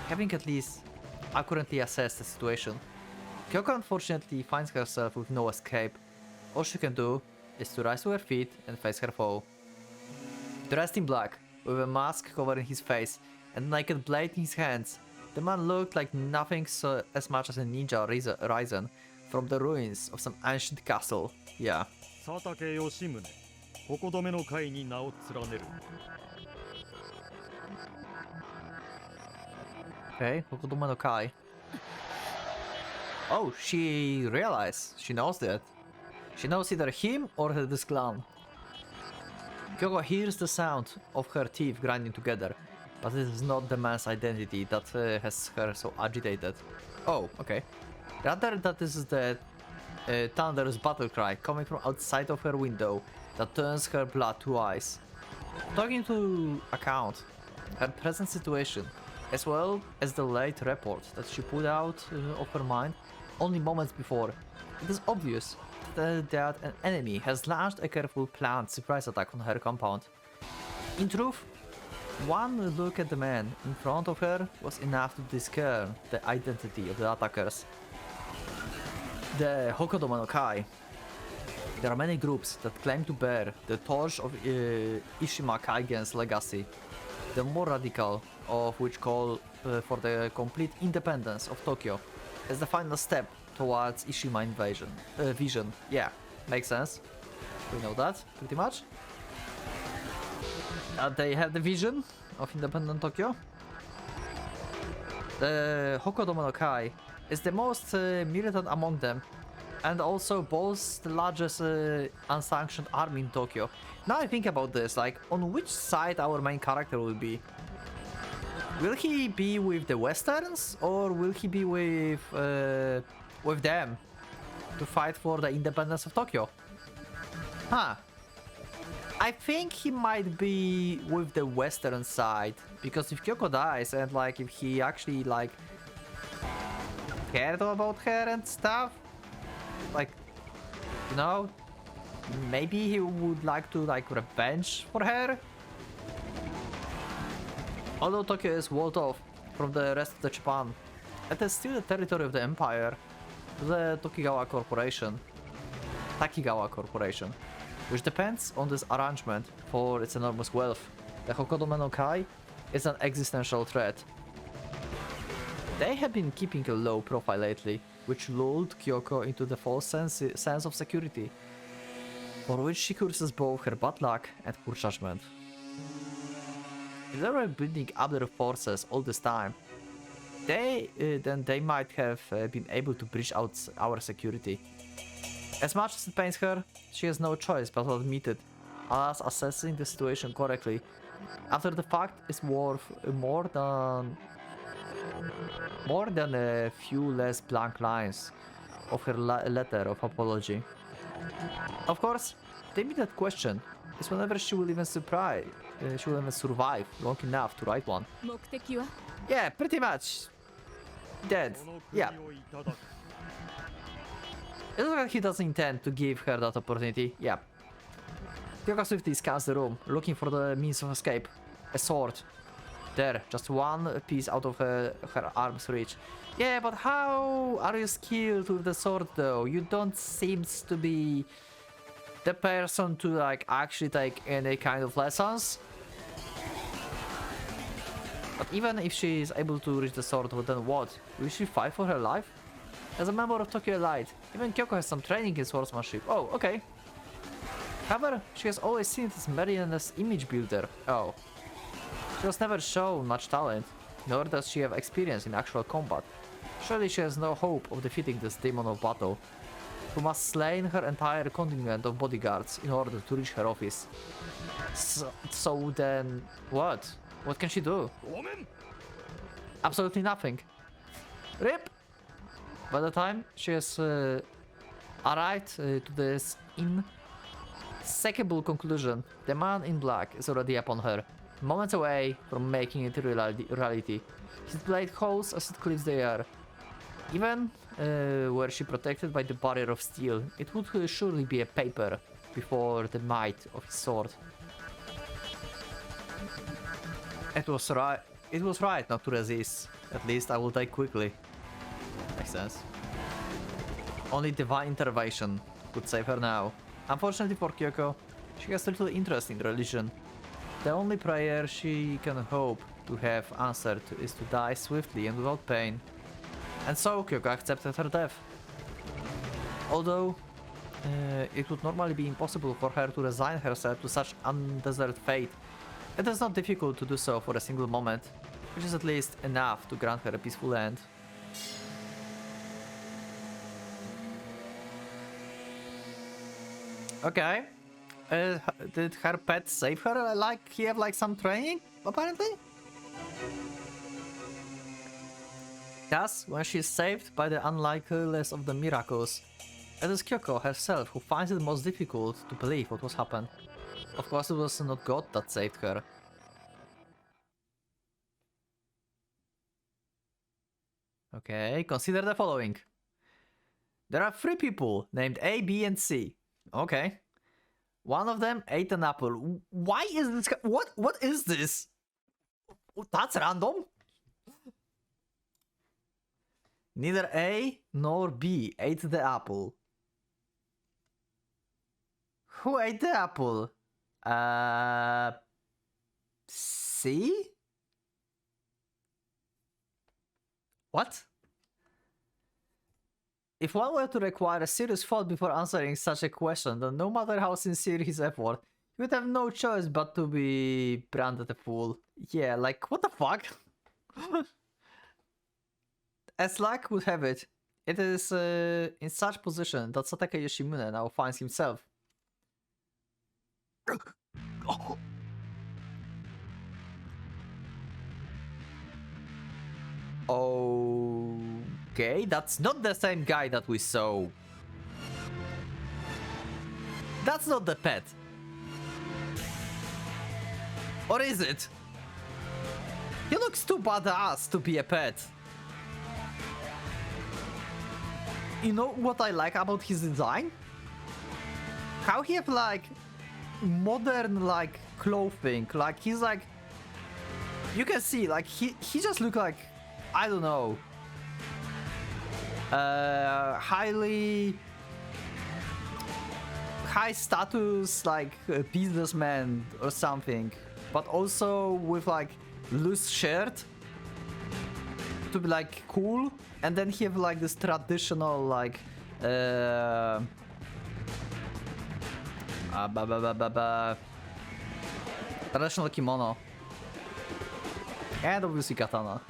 having at least accurately assessed the situation. Kyoko unfortunately finds herself with no escape. All she can do is to rise to her feet and face her foe. Dressed in black, with a mask covering his face and a naked blade in his hands, the man looked like nothing so as much as a ninja risen from the ruins of some ancient castle. Yeah. 佐竹義宗矛止めの会に名を連ねる。 Okay, Hokodoma no Kai. Oh, she realized. She knows that. She knows either him or this clown. Kyoko hears the sound of her teeth grinding together, but it is not the man's identity that has her so agitated. Oh, okay. Rather, that this is the thunderous battle cry coming from outside of her window that turns her blood to ice. Taking into account her present situation, as well as the late report that she put out of her mind only moments before, it is obvious that an enemy has launched a careful planned surprise attack on her compound. In truth, one look at the man in front of her was enough to discern the identity of the attackers. The Hokodoma no Kai. There are many groups that claim to bear the torch of Ishima Kaigen's legacy, the more radical of which call for the complete independence of Tokyo as the final step towards Ishima vision. Yeah, makes sense. We know that, pretty much. They have the vision of independent Tokyo. The Hokodoma no Kai is the most militant among them, and also boasts the largest unsanctioned army in Tokyo. Now I think about this, like, on which side our main character will be? Will he be with the Westerns, or will he be with them to fight for the independence of Tokyo? Huh. I think he might be with the Western side, because if Kyoko dies and like if he actually like cared about her and stuff, like, you know, maybe he would like to like revenge for her. Although Tokyo is walled off from the rest of the Japan, it is still the territory of the empire, the Takigawa Corporation, which depends on this arrangement for its enormous wealth. The Hokodoma no Kai is an existential threat. They have been keeping a low profile lately, which lulled Kyoko into the false sense of security, for which she curses both her bad luck and poor judgment. If they were building up their forces all this time, then they might have been able to breach out our security. As much as it pains her, she has no choice but to admit it, as assessing the situation correctly after the fact is worth more than a few less blank lines of her letter of apology. Of course, the immediate question is whether she will even survive long enough to write one. 目的は？ Yeah, pretty much. Dead. Yeah. It looks like he doesn't intend to give her that opportunity. Yeah. Kyoko swiftly scans the room, looking for the means of escape. A sword. There, just one piece out of her arm's reach. Yeah, but how are you skilled with the sword though? You don't seem to be the person to like actually take any kind of lessons. But even if she is able to reach the sword, then what? Will she fight for her life? As a member of Tokyo Elite, even Kyoko has some training in swordsmanship. Oh, okay. However, she has always seen this Marion as image builder. Oh. She was never shown much talent, nor does she have experience in actual combat. Surely she has no hope of defeating this demon of battle, who must slay her entire contingent of bodyguards in order to reach her office. So then, what? What can she do? Absolutely nothing. RIP! By the time she has arrived to this inn, Sackable conclusion. The man in black is already upon her, moments away from making it reality. His blade holds as it cleaves the air. Even were she protected by the barrier of steel, it would surely be a paper before the might of his sword. It was right. It was right not to resist. At least I will die quickly. Makes sense. Only divine intervention could save her now. Unfortunately for Kyoko, she has little interest in religion. The only prayer she can hope to have answered is to die swiftly and without pain. And so Kyoko accepted her death. Although it would normally be impossible for her to resign herself to such undeserved fate, it is not difficult to do so for a single moment, which is at least enough to grant her a peaceful end. Okay. Did her pet save her? Like, he have like some training, apparently? Thus, when she is saved by the unlikeliest of the miracles, it is Kyoko herself who finds it most difficult to believe what was happened. Of course, it was not God that saved her. Okay, consider the following. There are 3 people named A, B, and C. Okay. One of them ate an apple. Why is this? What is this? That's random. Neither A nor B ate the apple. Who ate the apple? C? What? If one were to require a serious thought before answering such a question, then no matter how sincere his effort, he would have no choice but to be branded a fool. Yeah, like, what the fuck? As luck would have it, it is in such position that Satake Yoshimune now finds himself. Okay, that's not the same guy that we saw. That's not the pet. Or is it? He looks too badass to be a pet. You know what I like about his design? How he have like modern like clothing, like he's like, you can see like he just look like, I don't know, high status like businessman or something, but also with like loose shirt to be like cool, and then he have like this traditional like traditional kimono, and obviously katana.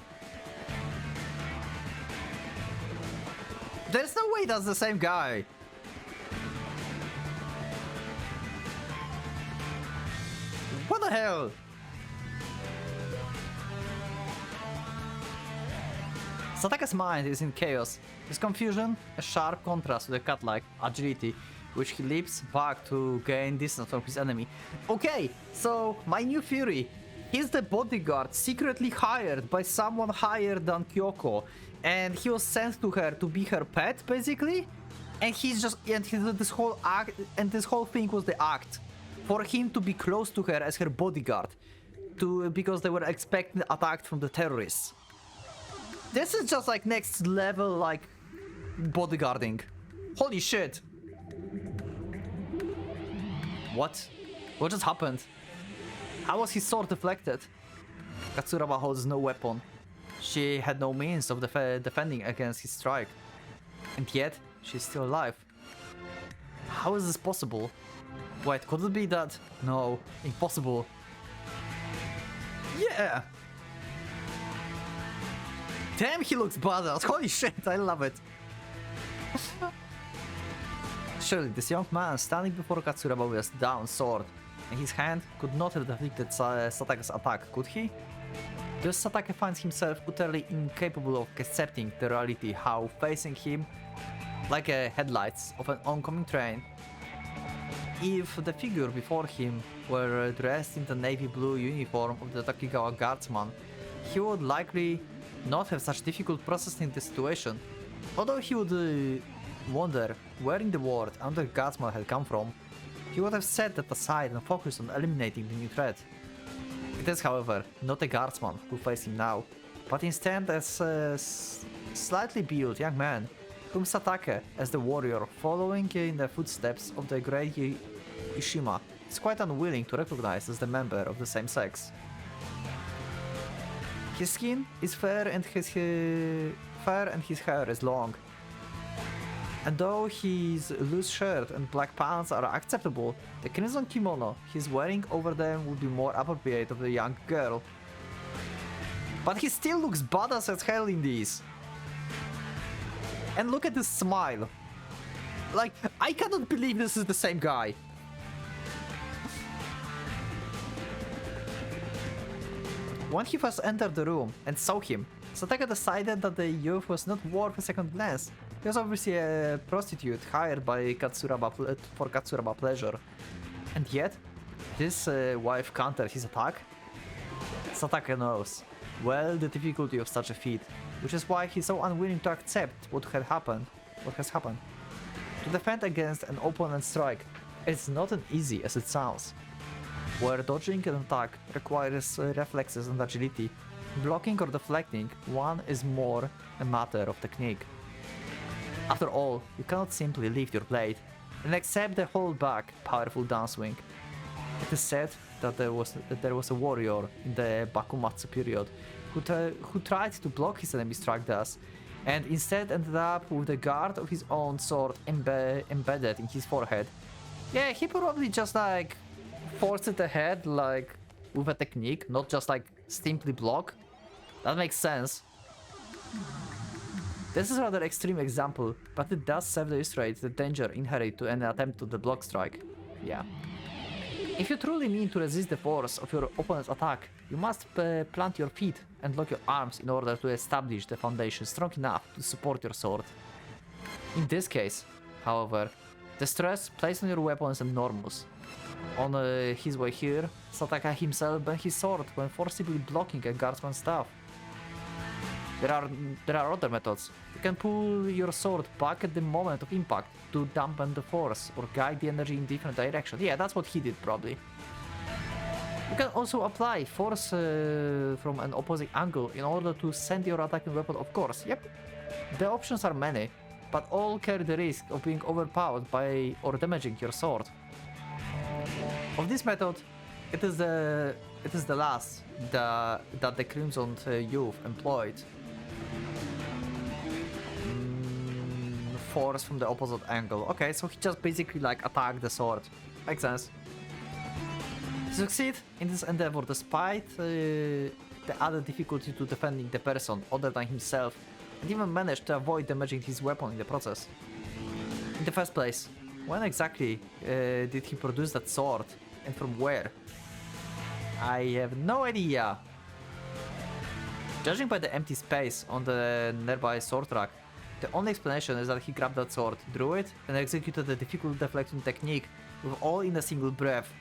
There's no way that's the same guy. What the hell? Satake's mind is in chaos. His confusion, a sharp contrast to the cat-like agility, which he leaps back to gain distance from his enemy. Okay, so my new theory. He's the bodyguard secretly hired by someone higher than Kyoko, and he was sent to her to be her pet, basically. And he's just this whole act, and this whole thing was the act for him to be close to her as her bodyguard, because they were expecting the attack from the terrorists. This is just like next level like bodyguarding. Holy shit! What? What just happened? How was his sword deflected? Katsuraba holds no weapon. She had no means of defending against his strike. And yet, she's still alive. How is this possible? Wait, could it be that? No, impossible. Yeah! Damn, he looks badass. Holy shit, I love it. Surely, this young man standing before Katsuraba with a down sword in his hand could not have defeated Satake's attack, could he? Thus Satake finds himself utterly incapable of accepting the reality, how facing him like a headlights of an oncoming train. if the figure before him were dressed in the navy blue uniform of the Takigawa guardsman, he would likely not have such difficult processing the situation. Although he would wonder where in the world another guardsman had come from, he would have set that aside and focused on eliminating the new threat. It is, however, not a guardsman who faces him now, but instead as a slightly built young man whom Satake, as the warrior following in the footsteps of the great Ishima, is quite unwilling to recognize as the member of the same sex. His skin is fair and his hair is long. And though his loose shirt and black pants are acceptable, the crimson kimono he's wearing over them would be more appropriate of the young girl. But he still looks badass as hell in these. And look at this smile. Like, I cannot believe this is the same guy. When he first entered the room and saw him, Satake decided that the youth was not worth a second glance. He was obviously a prostitute hired by Katsuraba for Katsuraba pleasure. And yet, this wife countered his attack? Satake knows well the difficulty of such a feat, which is why he's so unwilling to accept what has happened. To defend against an opponent's strike, it's not as easy as it sounds. Where dodging an attack requires reflexes and agility, blocking or deflecting one is more a matter of technique. After all, you cannot simply lift your blade and accept the hold back powerful downswing. It is said that there was a warrior in the Bakumatsu period who tried to block his enemy's strike thus, and instead ended up with the guard of his own sword embedded in his forehead. Yeah, he probably just like forced it ahead like with a technique, not just like simply block. That makes sense. This is a rather extreme example, but it does serve to illustrate the danger inherent to any attempt to the block strike. Yeah. If you truly mean to resist the force of your opponent's attack, you must plant your feet and lock your arms in order to establish the foundation strong enough to support your sword. In this case, however, the stress placed on your weapon is enormous. On his way here, Satake himself bent his sword when forcibly blocking a guardsman's staff. There are other methods. You can pull your sword back at the moment of impact to dampen the force or guide the energy in different directions. Yeah, that's what he did probably. You can also apply force from an opposite angle in order to send your attacking weapon, of course. Yep, the options are many, but all carry the risk of being overpowered by or damaging your sword. Of this method, it is the last that the Crimson Youth employed. Force from the opposite angle. Okay, so he just basically like attacked the sword. Makes sense. To succeed in this endeavor despite the added difficulty to defending the person other than himself, and even managed to avoid damaging his weapon in the process. In the first place, when exactly did he produce that sword, and from where? I have no idea. Judging by the empty space on the nearby sword rack, the only explanation is that he grabbed that sword, drew it, and executed the difficult deflection technique with all in a single breath.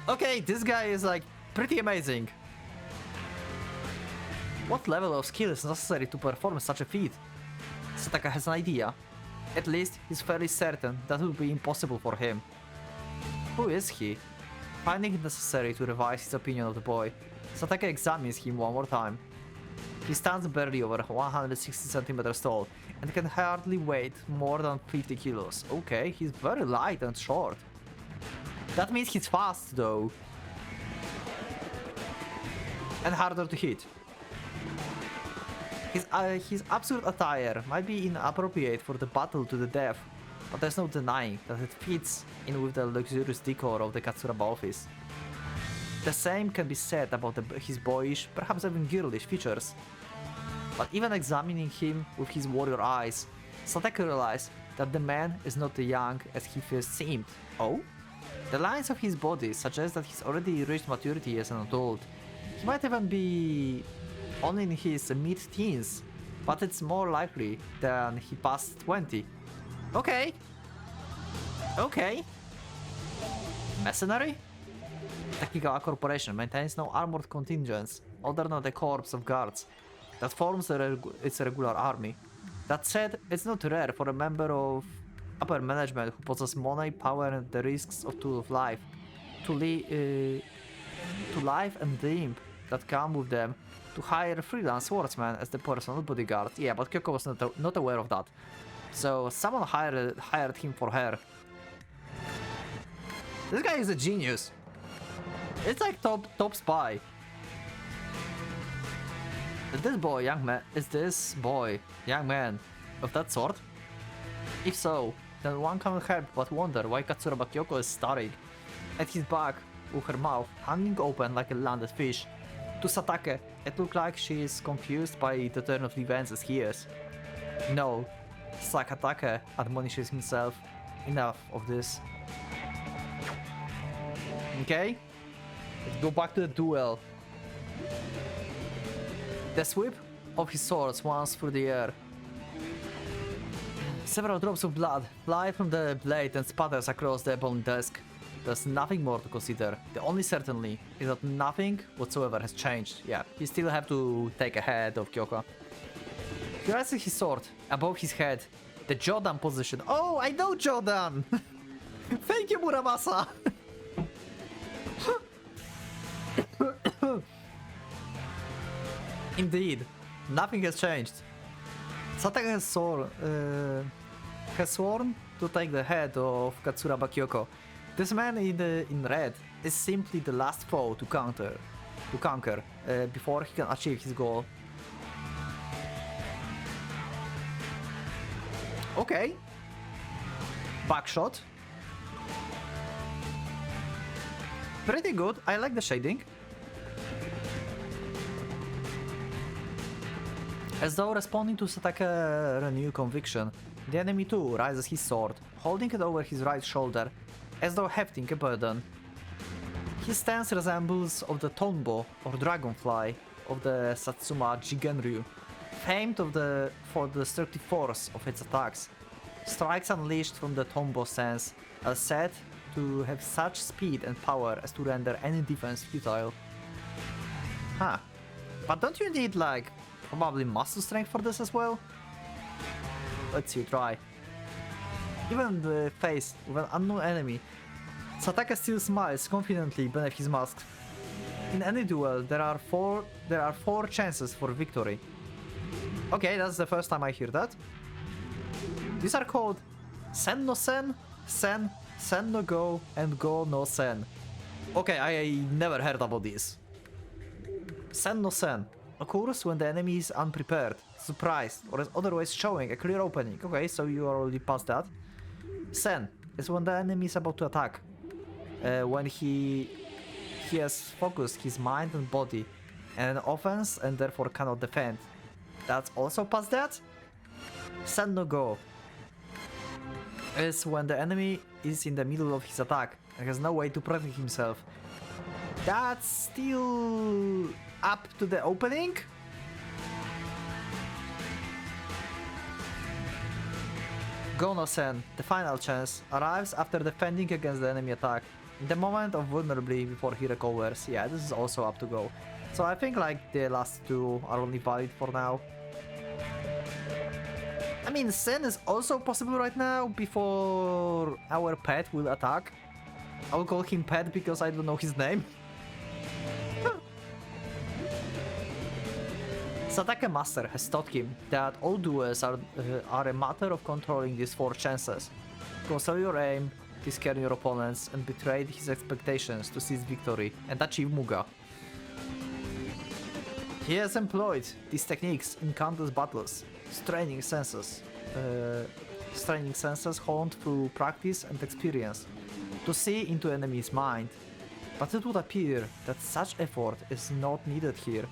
Okay, this guy is like pretty amazing. What level of skill is necessary to perform such a feat? Satake has an idea. At least he's fairly certain that it would be impossible for him. Who is he? Finding it necessary to revise his opinion of the boy, Satake examines him one more time. He stands barely over 160 centimeters tall and can hardly weigh more than 50 kilos. Okay, he's very light and short. That means he's fast though. And harder to hit. His absurd attire might be inappropriate for the battle to the death, but there's no denying that it fits in with the luxurious decor of the Katsuraba office. The same can be said about his boyish, perhaps even girlish features. But even examining him with his warrior eyes, Satake realized that the man is not as young as he first seemed. Oh? The lines of his body suggest that he's already reached maturity as an adult. He might even be only in his mid-teens, but it's more likely than he passed 20. Okay. Okay. Mercenary? Technical corporation maintains no armored contingents other than the corps of guards that forms its regular army. That said, it's not rare for a member of upper management who possesses money, power, and the risks of life to life and limb that come with them to hire freelance swordsman as the personal bodyguard. Yeah, but Kyoko was not aware of that. So someone hired him for her. This guy is a genius. It's like top spy. Is this boy young man of that sort? If so, then one can't help but wonder why Katsuraba Kyoko is staring at his back with her mouth hanging open like a landed fish. To Satake, it looked like she is confused by the turn of events as he is. No, Sakatake admonishes himself. Enough of this. Okay, let's go back to the duel. The sweep of his sword swans through the air. Several drops of blood fly from the blade and spatters across the ebony desk. There's nothing more to consider. The only certainty is that nothing whatsoever has changed. Yeah, you still have to take ahead of Kyoko. He raises his sword above his head. The Jodan position. Oh, I know Jodan! Thank you, Muramasa! Indeed, nothing has changed. Satake has sworn to take the head of Katsuraba Kyoko. This man in red is simply the last foe to conquer before he can achieve his goal. Okay. Backshot. Pretty good. I like the shading. As though responding to Satake's renewed conviction, the enemy too raises his sword, holding it over his right shoulder, as though hefting a burden. His stance resembles of the Tonbo or dragonfly of the Satsuma Jigenryu, famed for the destructive force of its attacks. Strikes unleashed from the Tonbo stance are said to have such speed and power as to render any defense futile. Huh. But don't you need like probably muscle strength for this as well? Let's see, try. Even the face of an unknown enemy, Satake still smiles confidently beneath his mask. In any duel, there are four chances for victory. Okay, that's the first time I hear that. These are called Sen no Sen, Sen, Sen no Go, and Go no Sen. Okay, I never heard about these. Sen no Sen occurs when the enemy is unprepared, surprised, or is otherwise showing a clear opening. Okay, so you are already past that. Sen is when the enemy is about to attack. When he has focused his mind and body on an offense and therefore cannot defend. That's also past that. Sen no Go is when the enemy is in the middle of his attack and has no way to protect himself. That's still up to the opening. Go no Sen, the final chance, arrives after defending against the enemy attack. In the moment of vulnerability before he recovers. Yeah, this is also up to go. So I think like the last two are only valid for now. I mean, Sen is also possible right now before our pet will attack. I will call him Pet because I don't know his name. Satake Master has taught him that all duels are a matter of controlling these four chances. Control your aim, scare your opponents, and betray his expectations to seize victory and achieve Muga. He has employed these techniques in countless battles, straining senses honed through practice and experience, to see into enemy's mind. But it would appear that such effort is not needed here,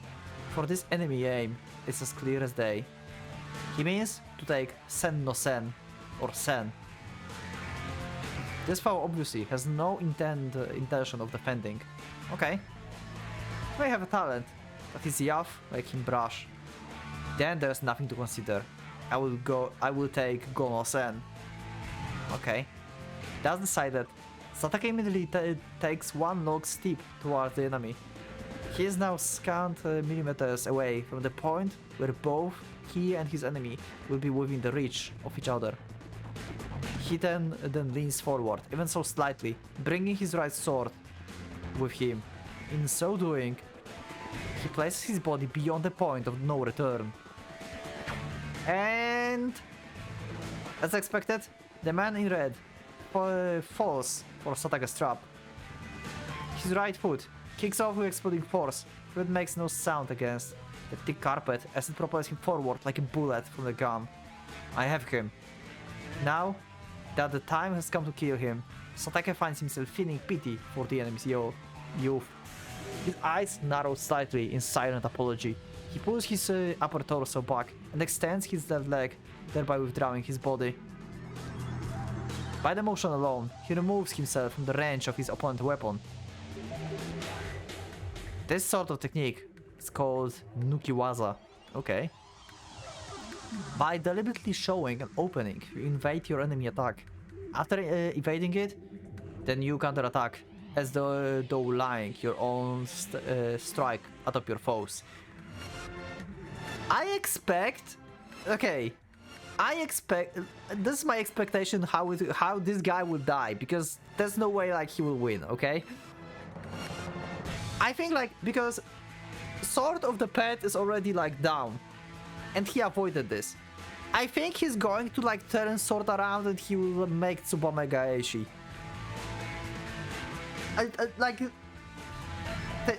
for this enemy aim is as clear as day. He means to take Sen no Sen, or Sen. This foe obviously has no intention of defending. Okay. He may have a talent, but his yav make him brush. Then there's nothing to consider. I will take Go no Sen. Okay. That's decided. Satake immediately takes one long step towards the enemy. He is now scant millimeters away from the point where both he and his enemy will be within the reach of each other. He then leans forward, even so slightly, bringing his right sword with him. In so doing, he places his body beyond the point of no return. And as expected, the man in red falls for Satake's trap. His right foot kicks off with exploding force, but makes no sound against the thick carpet as it propels him forward like a bullet from the gun. I have him. Now that the time has come to kill him, Satake finds himself feeling pity for the enemy's youth. His eyes narrow slightly in silent apology. He pulls his upper torso back and extends his left leg, thereby withdrawing his body. By the motion alone, he removes himself from the range of his opponent's weapon. This sort of technique is called nukiwaza. Okay. By deliberately showing an opening, you invade your enemy attack. After evading it, then you counterattack, as though lying your own strike atop your foes. I expect... Okay. This is my expectation how this guy will die, because there's no way like he will win, okay? I think like, because Sword of the Pet is already like down, and he avoided this. I think he's going to like turn Sword around and he will make Tsubamega Eishi.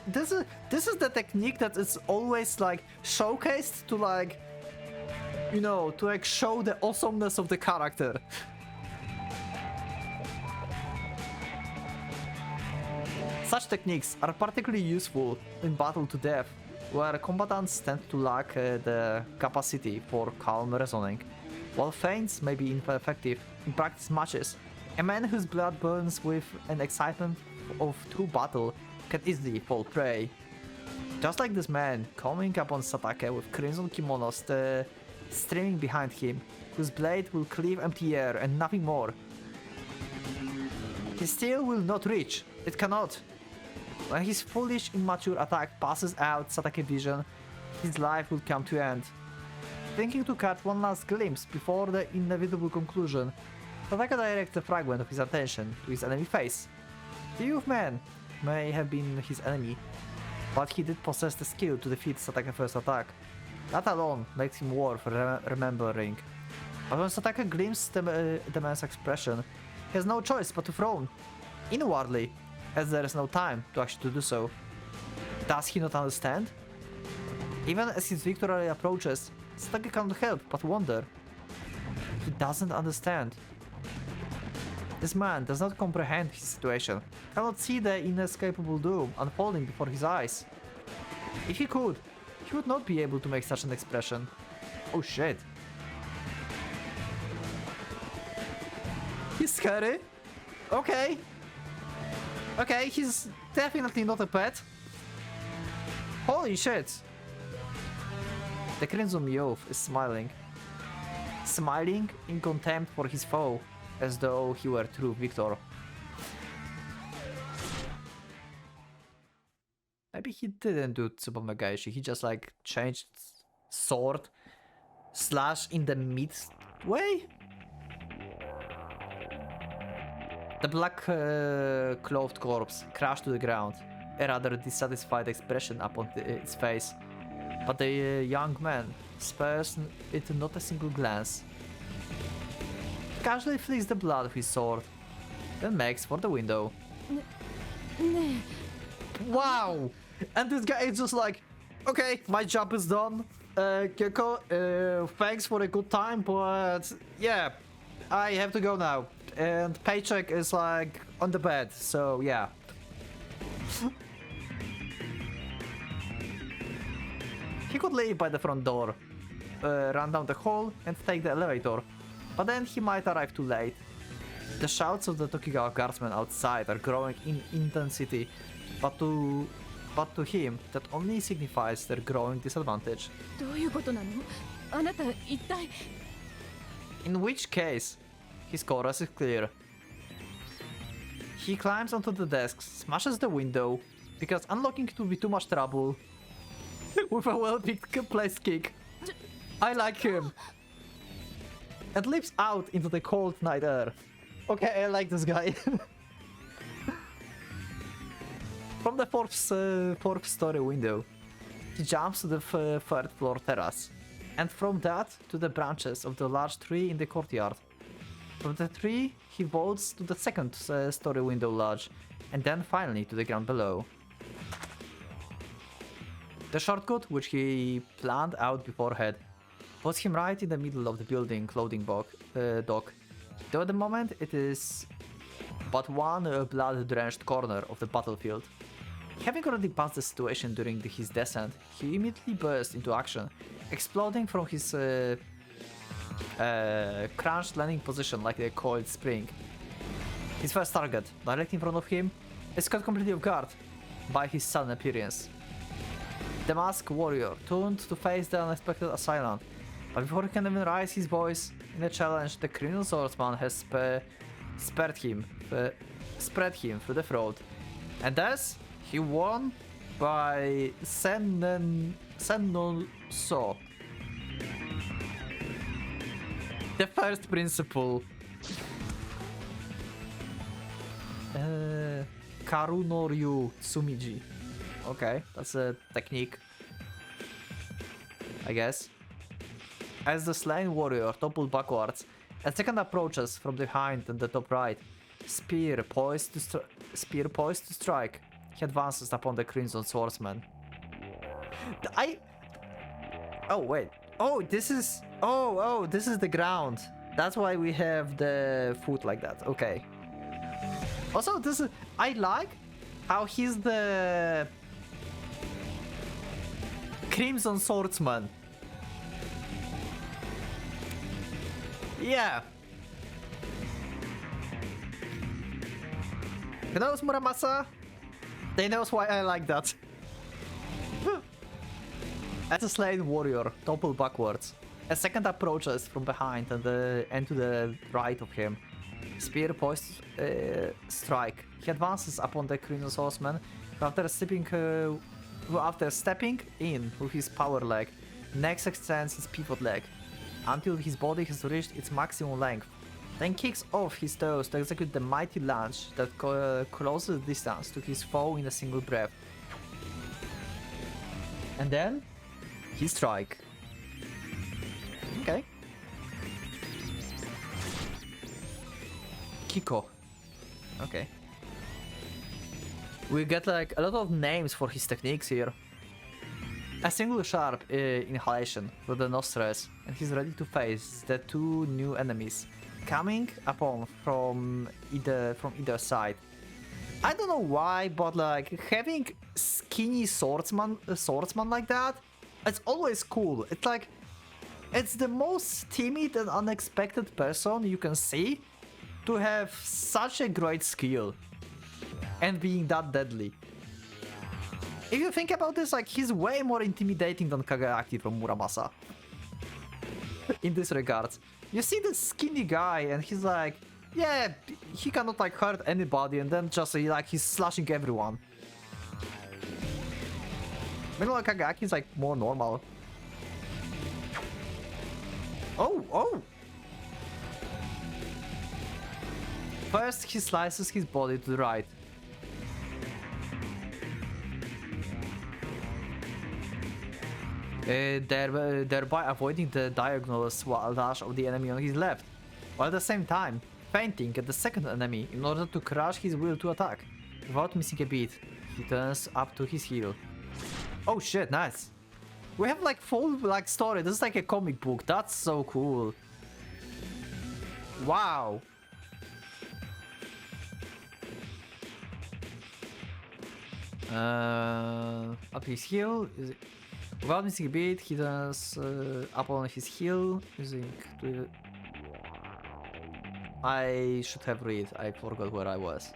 This is the technique that is always like showcased to like, you know, to like show the awesomeness of the character. Such techniques are particularly useful in battle to death, where combatants tend to lack the capacity for calm reasoning. While feints may be ineffective in practice matches, a man whose blood burns with an excitement of true battle can easily fall prey. Just like this man coming upon Satake with crimson kimonos streaming behind him, whose blade will cleave empty air and nothing more. His steel will not reach, it cannot. When his foolish, immature attack passes out Satake's vision, his life will come to end. Thinking to catch one last glimpse before the inevitable conclusion, Satake directs a fragment of his attention to his enemy face. The youth man may have been his enemy, but he did possess the skill to defeat Satake's first attack. That alone makes him worth remembering. But when Satake glimpses the man's expression, he has no choice but to frown inwardly, as there is no time to actually do so. Does he not understand? Even as his victory approaches, Satake cannot help but wonder. He doesn't understand. This man does not comprehend his situation, cannot see the inescapable doom unfolding before his eyes. If he could, he would not be able to make such an expression. Oh shit. He's scary. Okay. Okay, he's definitely not a pet. Holy shit. The Crimson Youth is smiling. Smiling in contempt for his foe, as though he were true victor. Maybe he didn't do Tsubamega Eishi, he just like changed sword slash in the midway? The black clothed corpse crashed to the ground, a rather dissatisfied expression upon its face. But the young man spares it not a single glance. He casually flicks the blood of his sword, then makes for the window. Wow! And this guy is just like, okay, my job is done. Kyoko, thanks for a good time, but yeah, I have to go now. And paycheck is like on the bed, so yeah. He could leave by the front door, run down the hall and take the elevator, but then he might arrive too late. The shouts of the Tokugawa guardsmen outside are growing in intensity, but to him that only signifies their growing disadvantage. In which case, his chorus is clear. He climbs onto the desk, smashes the window, because unlocking it would be too much trouble. With a well-picked placed kick. I like him. And leaps out into the cold night air. Okay, I like this guy. From the fourth story window, he jumps to the third floor terrace. And from that to the branches of the large tree in the courtyard. From the tree, he vaults to the second story window ledge, and then finally to the ground below. The shortcut, which he planned out beforehand, puts him right in the middle of the building loading dock. Though at the moment it is but one blood-drenched corner of the battlefield. Having already passed the situation during his descent, he immediately bursts into action, exploding from his crouched landing position like a coiled spring. His first target, directly in front of him, is caught completely off guard by his sudden appearance. The masked warrior turned to face the unexpected assailant, but before he can even raise his voice in a challenge, the criminal swordsman has spread him through the throat, and thus he won by So. The first principle. Karunoryu Tsumiji. Okay, that's a technique, I guess. As the slain warrior toppled backwards, a second approaches from behind in the top right. Spear poised to strike. He advances upon the Crimson Swordsman. Oh wait. Oh, this is the ground. That's why we have the foot like that. Okay. Also, I like how he's the Crimson Swordsman. Yeah. Who knows Muramasa? They knows why I like that. As a slain warrior toppled backwards, a second approaches from behind and to the right of him. Spear poised strike. He advances upon the Crimson Swordsman after stepping in with his power leg. Next extends his pivot leg until his body has reached its maximum length. Then kicks off his toes to execute the mighty lunge that closes the distance to his foe in a single breath. And then he strike. Okay. Kiko. Okay. We get like a lot of names for his techniques here. A single sharp inhalation through the nostrils, and he's ready to face the two new enemies coming upon from either side. I don't know why, but like having skinny swordsman like that, it's always cool. It's like it's the most timid and unexpected person you can see to have such a great skill and being that deadly. If you think about this, like he's way more intimidating than Kagayaki from Muramasa. In this regard, you see this skinny guy and he's like, yeah, he cannot like hurt anybody, and then just like he's slashing everyone. Meanwhile, Kagayaki is like more normal. Oh! First, he slices his body to the right. Thereby avoiding the diagonal dash of the enemy on his left, while at the same time feinting at the second enemy in order to crush his will to attack. Without missing a beat, he turns up to his heel. Oh shit, nice. We have like full like story. This is like a comic book. That's so cool. Wow. Up his heel. Without missing a beat, he turns up on his heel using. I should have read. I forgot where I was.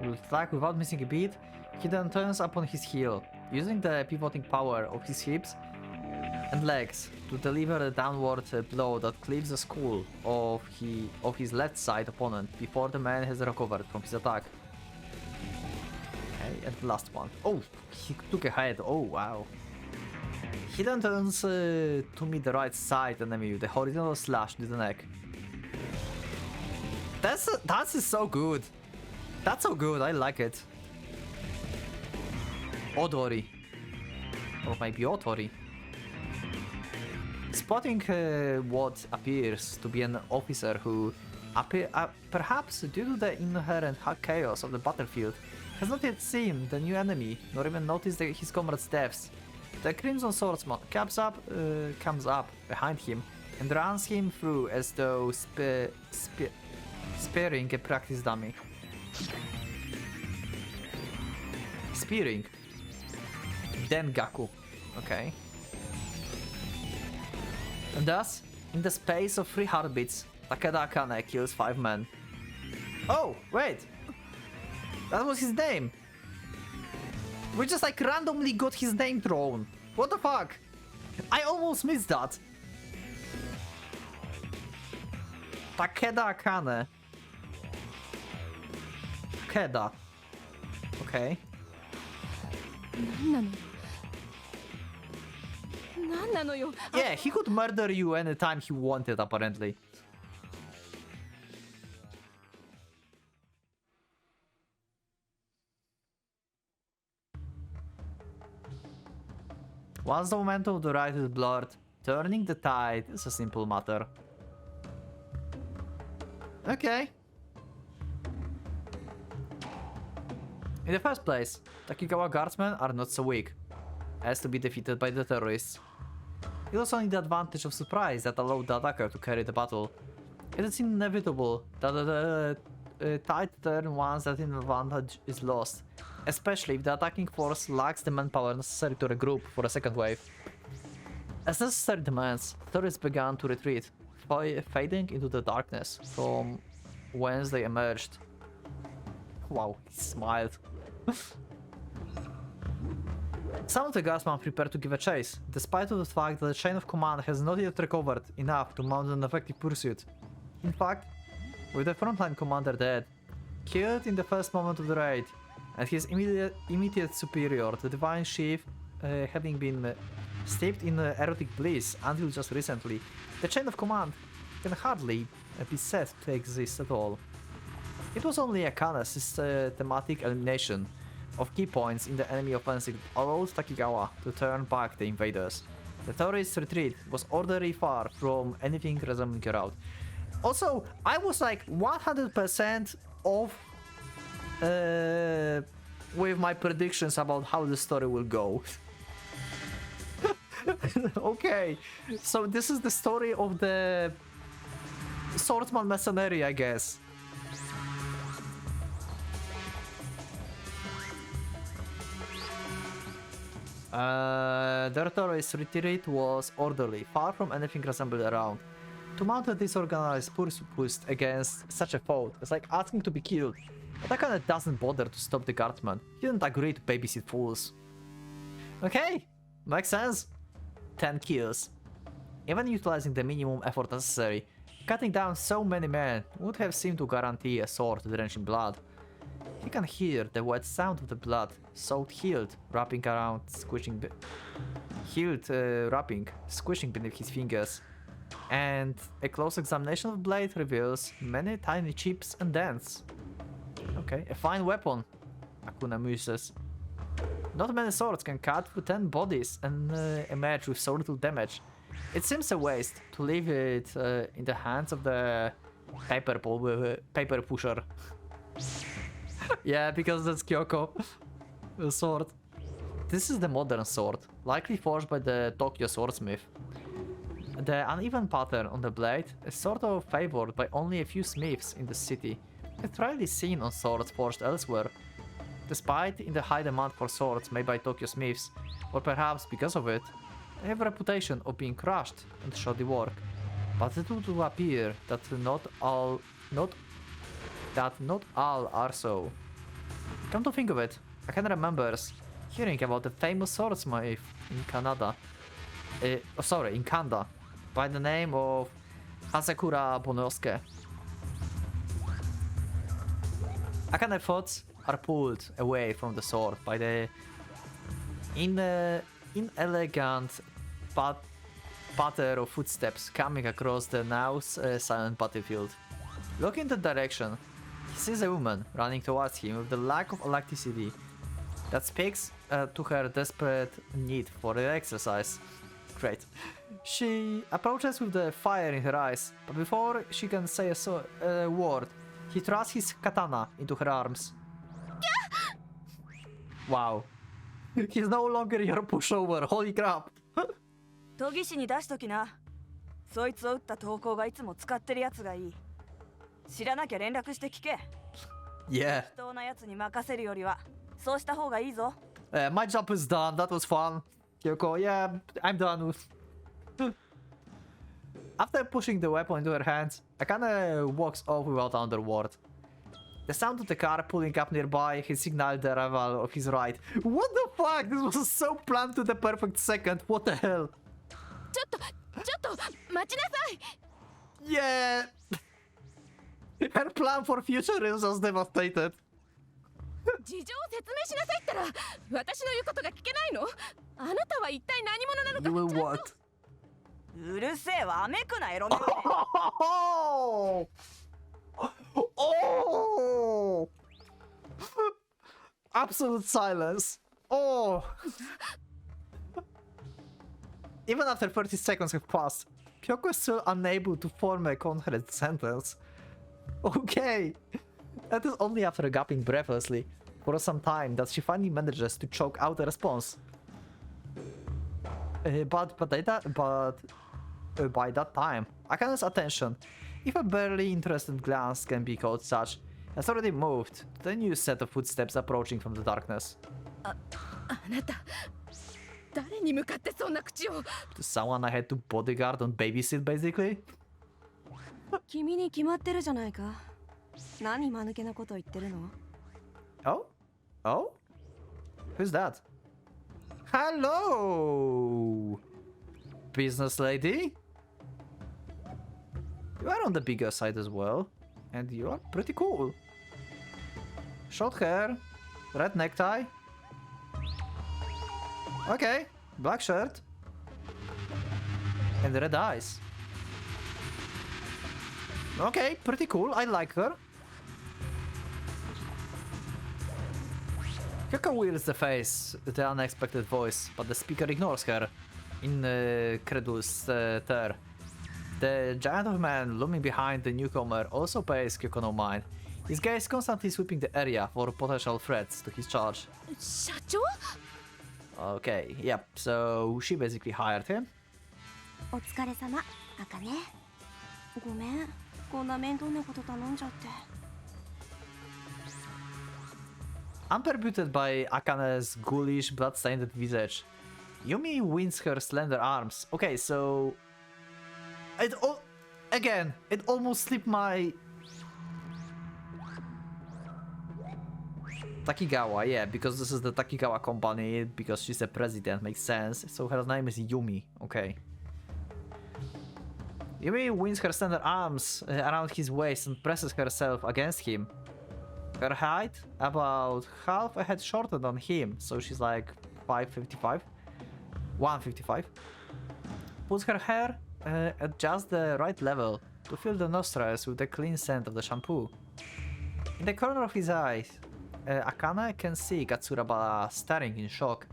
Attack without missing a beat. He then turns up on his heel, using the pivoting power of his hips and legs to deliver a downward blow that cleaves the skull of his left side opponent before the man has recovered from his attack. Okay, and the last one. Oh, he took a head. Oh, wow. He then turns to meet the right side enemy with a horizontal slash to the neck. That is so good. That's so good. I like it. Odori. Or maybe Otori. Spotting what appears to be an officer who, perhaps due to the inherent chaos of the battlefield, has not yet seen the new enemy, nor even noticed his comrade's deaths. The Crimson Swordsman comes up behind him and runs him through as though sparing a practice dummy. Spearing. Dengaku. Okay. And thus, in the space of 3 heartbeats, Takeda Akane kills 5 men. Oh, wait! That was his name! We just like randomly got his name thrown. What the fuck? I almost missed that. Takeda Akane. Takeda. Okay. 何なのよ。 Yeah, he could murder you anytime he wanted, apparently. Once the momentum of the right is blurred, turning the tide is a simple matter. Okay. In the first place, Takigawa guardsmen are not so weak as to be defeated by the terrorists. It also need the advantage of surprise that allowed the attacker to carry the battle. It is inevitable that the tide turn once that advantage is lost, especially if the attacking force lacks the manpower necessary to regroup for a second wave. As necessary demands, terrorists began to retreat, fading into the darkness from whence they emerged. Wow, he smiled. Some of the guardsmen prepare to give a chase, despite the fact that the chain of command has not yet recovered enough to mount an effective pursuit. In fact, with the frontline commander dead, killed in the first moment of the raid, and his immediate superior, the Divine Chief, having been steeped in erotic bliss until just recently, the chain of command can hardly be said to exist at all. It was only Akane's systematic elimination of key points in the enemy offensive that allowed Takigawa to turn back the invaders. The terrorist retreat was orderly, far from anything resembling a rout. Also, I was like 100% off with my predictions about how the story will go. Okay, so this is the story of the swordsman mercenary, I guess. Their terrorist retreat was orderly, far from anything resembled around. To mount a disorganized pursuit against such a foe is like asking to be killed. But Akane doesn't bother to stop the guardsman. He didn't agree to babysit fools. Okay, makes sense. 10 kills. Even utilizing the minimum effort necessary, cutting down so many men would have seemed to guarantee a sword drenched in blood. He can hear the wet sound of the blood-soaked hilt wrapping around, squishing beneath his fingers. And a close examination of the blade reveals many tiny chips and dents. Okay, a fine weapon, Akuna muses. Not many swords can cut through 10 bodies and emerge with so little damage. It seems a waste to leave it in the hands of the paper pusher. Yeah, because that's Kyoko. The sword. This is the modern sword, likely forged by the Tokyo swordsmith. The uneven pattern on the blade is sort of favored by only a few smiths in the city. It's rarely seen on swords forged elsewhere. Despite in the high demand for swords made by Tokyo smiths, or perhaps because of it, they have a reputation of being crushed and shoddy work. But it would appear that not all are so. Come to think of it, Akane remembers hearing about the famous swordsmith in Canada. sorry, in Kanda, by the name of Hazakura Bonosuke. Akane thoughts are pulled away from the sword by the inelegant patter of footsteps coming across the now silent battlefield. Looking in the direction, he sees a woman running towards him with the lack of electricity that speaks to her desperate need for exercise. Great. She approaches with the fire in her eyes, but before she can say a word, he thrusts his katana into her arms. Wow. He's no longer your pushover, holy crap. 研ぎ師に出しときな。そいつを撃った投稿がいつも使ってるやつがいい。知らなきゃ連絡して聞け。Yeah. 適当なやつに任せるよりはそうした方がいいぞ。My job is done, that was fun. Kyoko, yeah, I'm done. After pushing the weapon into her hands, Akane walks off without another word. The sound of the car pulling up nearby has signaled the arrival of his ride. What the fuck? This was so planned to the perfect second. What the hell? ちょっと待ちなさい。 Yeah. Her plan for future is just devastated. 事情を説明しなさいったら私の言うことが聞けないの？あなたは一体何者なのか。 You will what? うるせえわめくなエロメガネ。 Oh! Oh! Absolute silence. Oh! Even after 30 seconds have passed, Kyoko is still unable to form a coherent sentence. Okay. That is only after gasping breathlessly for some time that she finally manages to choke out a response. But by that time, Akane's attention, if a barely interested glance can be called such, has already moved to the new set of footsteps approaching from the darkness. あなた誰に向かってそんな口を。 To someone I had to bodyguard and babysit, basically? 君に決まってるじゃないか。何間抜けなこと言ってるの？ Oh? Oh? Who's that? Hello! Business lady? You are on the bigger side as well. And you are pretty cool. Short hair, red necktie. Okay, black shirt. And red eyes. Okay, pretty cool, I like her. Kyoko wheels the face, the unexpected voice, but the speaker ignores her in incredulous stare. The giant of man looming behind the newcomer also pays Kyoko no mind, his gaze constantly sweeping the area for potential threats to his charge. 社長？ Okay, yep, so she basically hired him. お疲れ様、あかね。ごめん、こんな面倒なこと頼んじゃって。 Unperturbed by Akane's ghoulish, blood-stained visage, Yumi wins her slender arms. Okay, so... It almost slipped my... Takigawa, yeah, because this is the Takigawa company, because she's a president, makes sense. So her name is Yumi, okay. Yumi wins her slender arms around his waist and presses herself against him. Her height, about half a head shorter than him, so she's like 5'55", 155. Puts her hair at just the right level to fill the nostrils with the clean scent of the shampoo. In the corner of his eye, Akane can see Katsuraba staring in shock,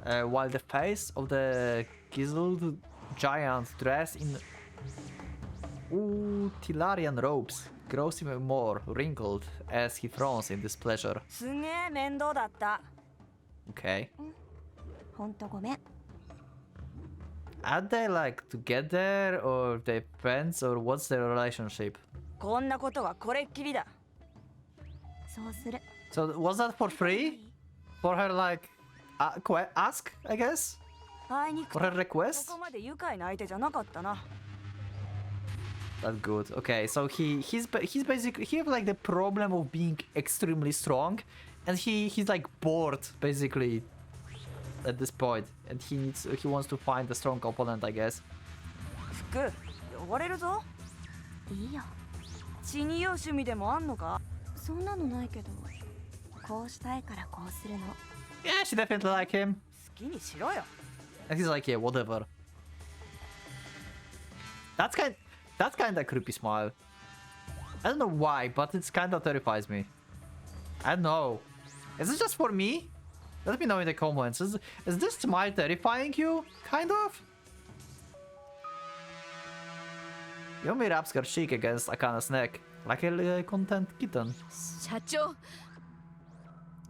while the face of the chiseled giant dressed in utilitarian robes grows even more wrinkled as he frowns in displeasure. すげえ面倒だった。 Okay. ほんとごめん。 Are they like together or they friends or what's their relationship? こんなことはこれっきりだ。そうする。 So was that for free? For her like ask, I guess? 会いに行く For her と request? ここまで愉快な相手じゃなかったな。 That's good. Okay, so he's basically he has like the problem of being extremely strong, and he's like bored basically. at this point, and he wants to find a strong opponent, I guess. 服汚れるぞ。いいよ。血に酔う趣味でもあんのか？そんなのないけど、こうしたいからこうするの。 Yeah, she definitely like him. 好きにしろよ。 And he's like, yeah, whatever. That's kind of creepy smile. I don't know why, but it kind of terrifies me. I don't know. Is it just for me? Let me know in the comments. Is this smile terrifying you? Kind of? Yumi wraps her cheek against Akane's neck, like a content kitten. 社長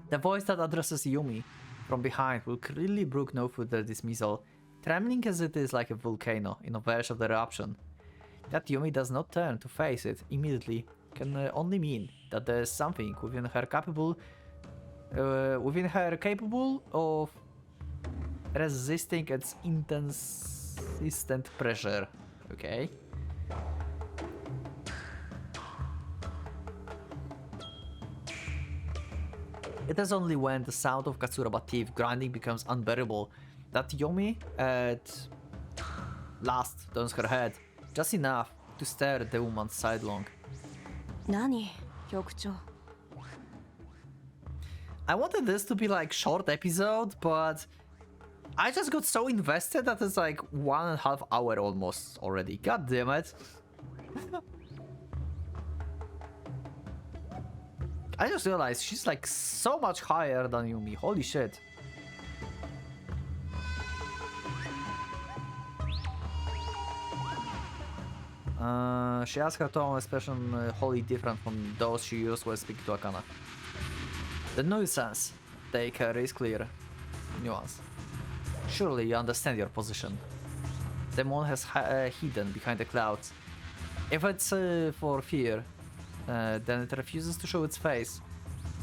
The voice that addresses Yumi from behind will clearly brook no further dismissal, trembling as it is like a volcano in the verge of the eruption. That Yumi does not turn to face it immediately can only mean that there is something within her capable of resisting its insistent pressure. Okay. It is only when the sound of Katsuraba teeth grinding becomes unbearable that Yumi at last turns her head, just enough to stare at the woman sidelong. 何、局長。I wanted this to be like short episode, but I just got so invested that it's like 1.5 hour almost already. God damn it. I just realized she's like so much higher than Yumi. Holy shit. She asked her tone expression wholly different from those she used when speaking to Akane. The nuisance taker is clear. Nuance. Surely you understand your position. The moon has hidden behind the clouds. If it's for fear, then it refuses to show its face.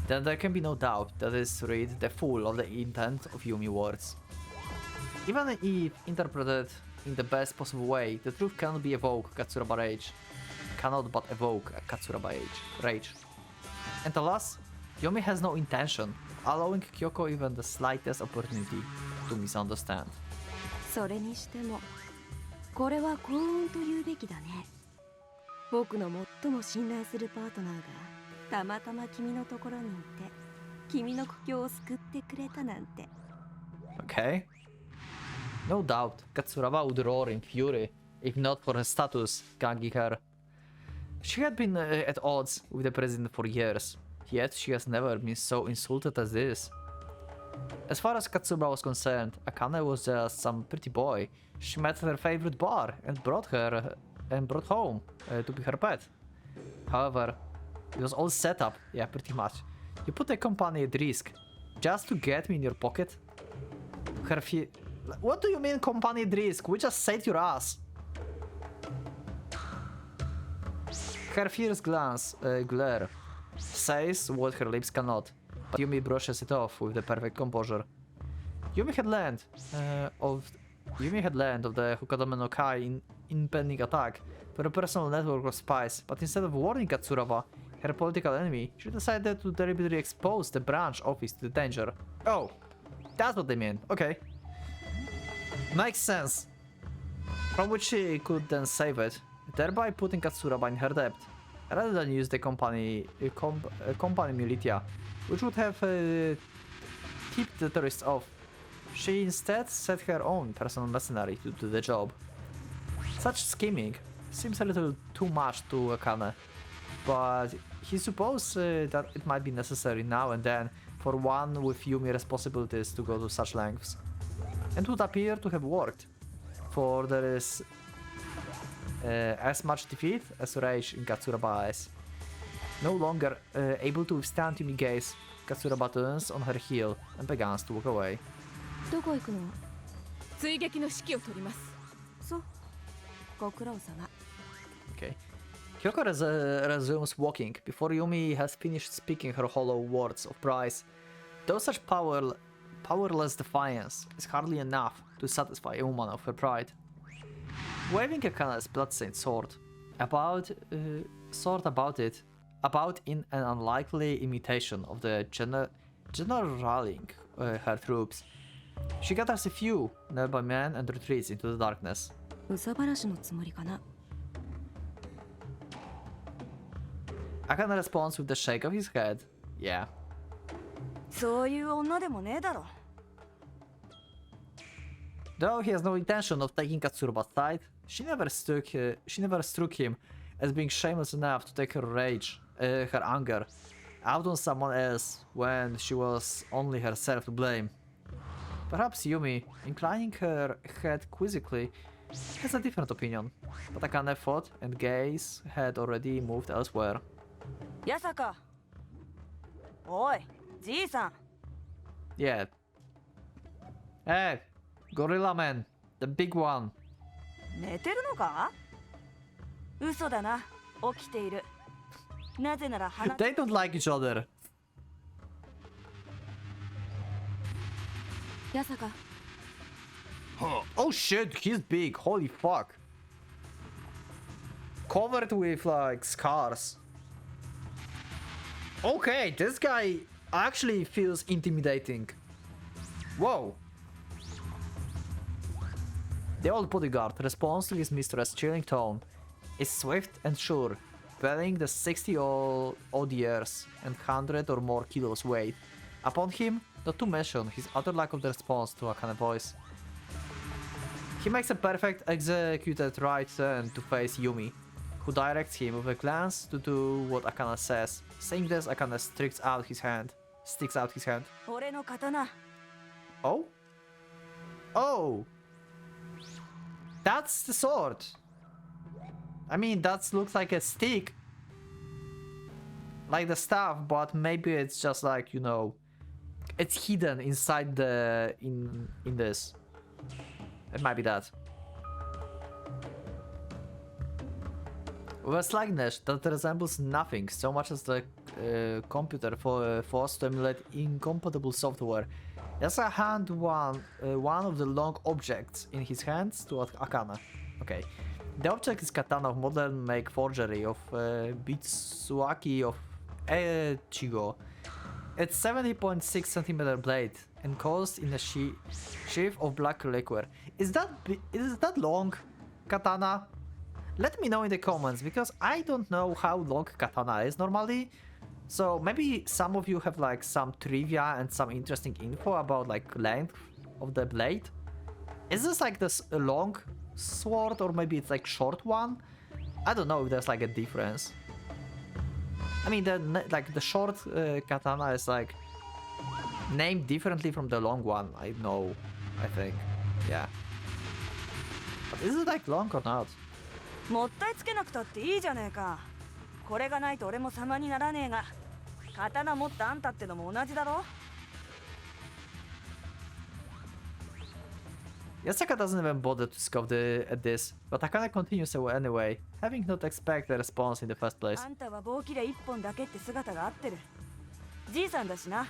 Then there can be no doubt that it is read the full of the intent of Yumi words. Even if interpreted in the best possible way, the truth cannot be evoke Katsuraba rage. Cannot but evoke a Katsuraba rage. And alas, Yumi has no intention of allowing Kyoko even the slightest opportunity to misunderstand. それにしても、これは幸運と言うべきだね。僕の最も信頼するパートナーがたまたま君のところにいて、君の苦境を救ってくれたなんて。Okay. No doubt, Katsuraba would roar in fury, if not for her status ganging her. She had been at odds with the president for years, yet she has never been so insulted as this. As far as Katsuraba was concerned, Akane was just some pretty boy she met at her favorite bar and brought home to be her pet. However, it was all set up, yeah, pretty much. You put the company at risk just to get me in your pocket. What do you mean company at risk? We just saved your ass. Her fierce glare says what her lips cannot, but Yumi brushes it off with the perfect composure. Yumi had learned of the Hokadame no Kai impending attack for a personal network of spies, but instead of warning Katsuraba, her political enemy, she decided to deliberately expose the branch office to the danger. Oh, that's what they mean. Okay. Makes sense. From which she could then save it, thereby putting Katsuraba in her debt, rather than use the company militia, which would have tipped the tourists off. She instead set her own personal mercenary to do the job. Such scheming seems a little too much to Akane, but he supposed that it might be necessary now and then for one with Yumi responsibilities to go to such lengths. And would appear to have worked, for there is as much defeat as rage in Katsuraba's eyes. No longer able to withstand Yumi's gaze, Katsuraba turns on her heel and begins to walk away. どこ行くの？追撃の指揮を取ります。そう。ご苦労様。 Okay. Kyoko resumes walking before Yumi has finished speaking her hollow words of praise. Though such powerless defiance is hardly enough to satisfy a woman of her pride. Waving Akane's bloodstained sword about in an unlikely imitation of the general rallying her troops, She gathers a few nearby men and retreats into the darkness. 憂さ晴らしのつもりかな。 Akana responds with a shake of his head. Yeah. そういう女でもねえだろ。 Though he has no intention of taking Katsuruba's side, she never struck him as being shameless enough to take her rage, her anger, out on someone else when she was only herself to blame. Perhaps Yumi, inclining her head quizzically, has a different opinion, but Akane thought and gaze had already moved elsewhere. やさか。おい、じいさん。 Yeah. Hey, Gorilla Man, the big one. 寝てるのか？嘘だな。起きている。なぜなら花。 They don't like each other. やさか。 Oh shit, he's big, holy fuck. Covered with like scars. Okay, this guy actually feels intimidating. Whoa. The old bodyguard responds to his mistress' chilling tone, is swift and sure, bearing the 60-odd years and 100 or more kilos weight upon him, not to mention his utter lack of response to Akane's voice. He makes a perfect executed right turn to face Yumi, who directs him with a glance to do what Akane says. Saying this, Akane sticks out his hand. 俺の刀。 Oh? Oh! That's the sword! I mean, that looks like a stick. Like the staff, but maybe it's just like, you know, it's hidden inside the... in this. It might be that. With a slightness that resembles nothing so much as the computer forced to emulate incompatible software, there's a hand one of the long objects in his hands to Akane. Okay. The object is katana of modern make forgery of Bitsuaki of Echigo. It's 70.6 cm blade enclosed in a sheath of black liquor. Is that long, katana? Let me know in the comments, because I don't know how long katana is normally. So maybe some of you have like some trivia and some interesting info about like length of the blade. Is this like this long sword, or maybe it's like short one? I don't know if there's like a difference. I mean, the short katana is like named differently from the long one. I think. Yeah. But is it like long or not? もったいつけなくたっていいじゃねえか。これがないと俺も様にならねえが、刀持ったあんたってのも同じだろ。 Yasaka doesn't even bother to scoff at this, but Akane continues anyway, having not expected a response in the first place. あんたは棒切れ一本だけって姿が合ってる。じいさんだしな。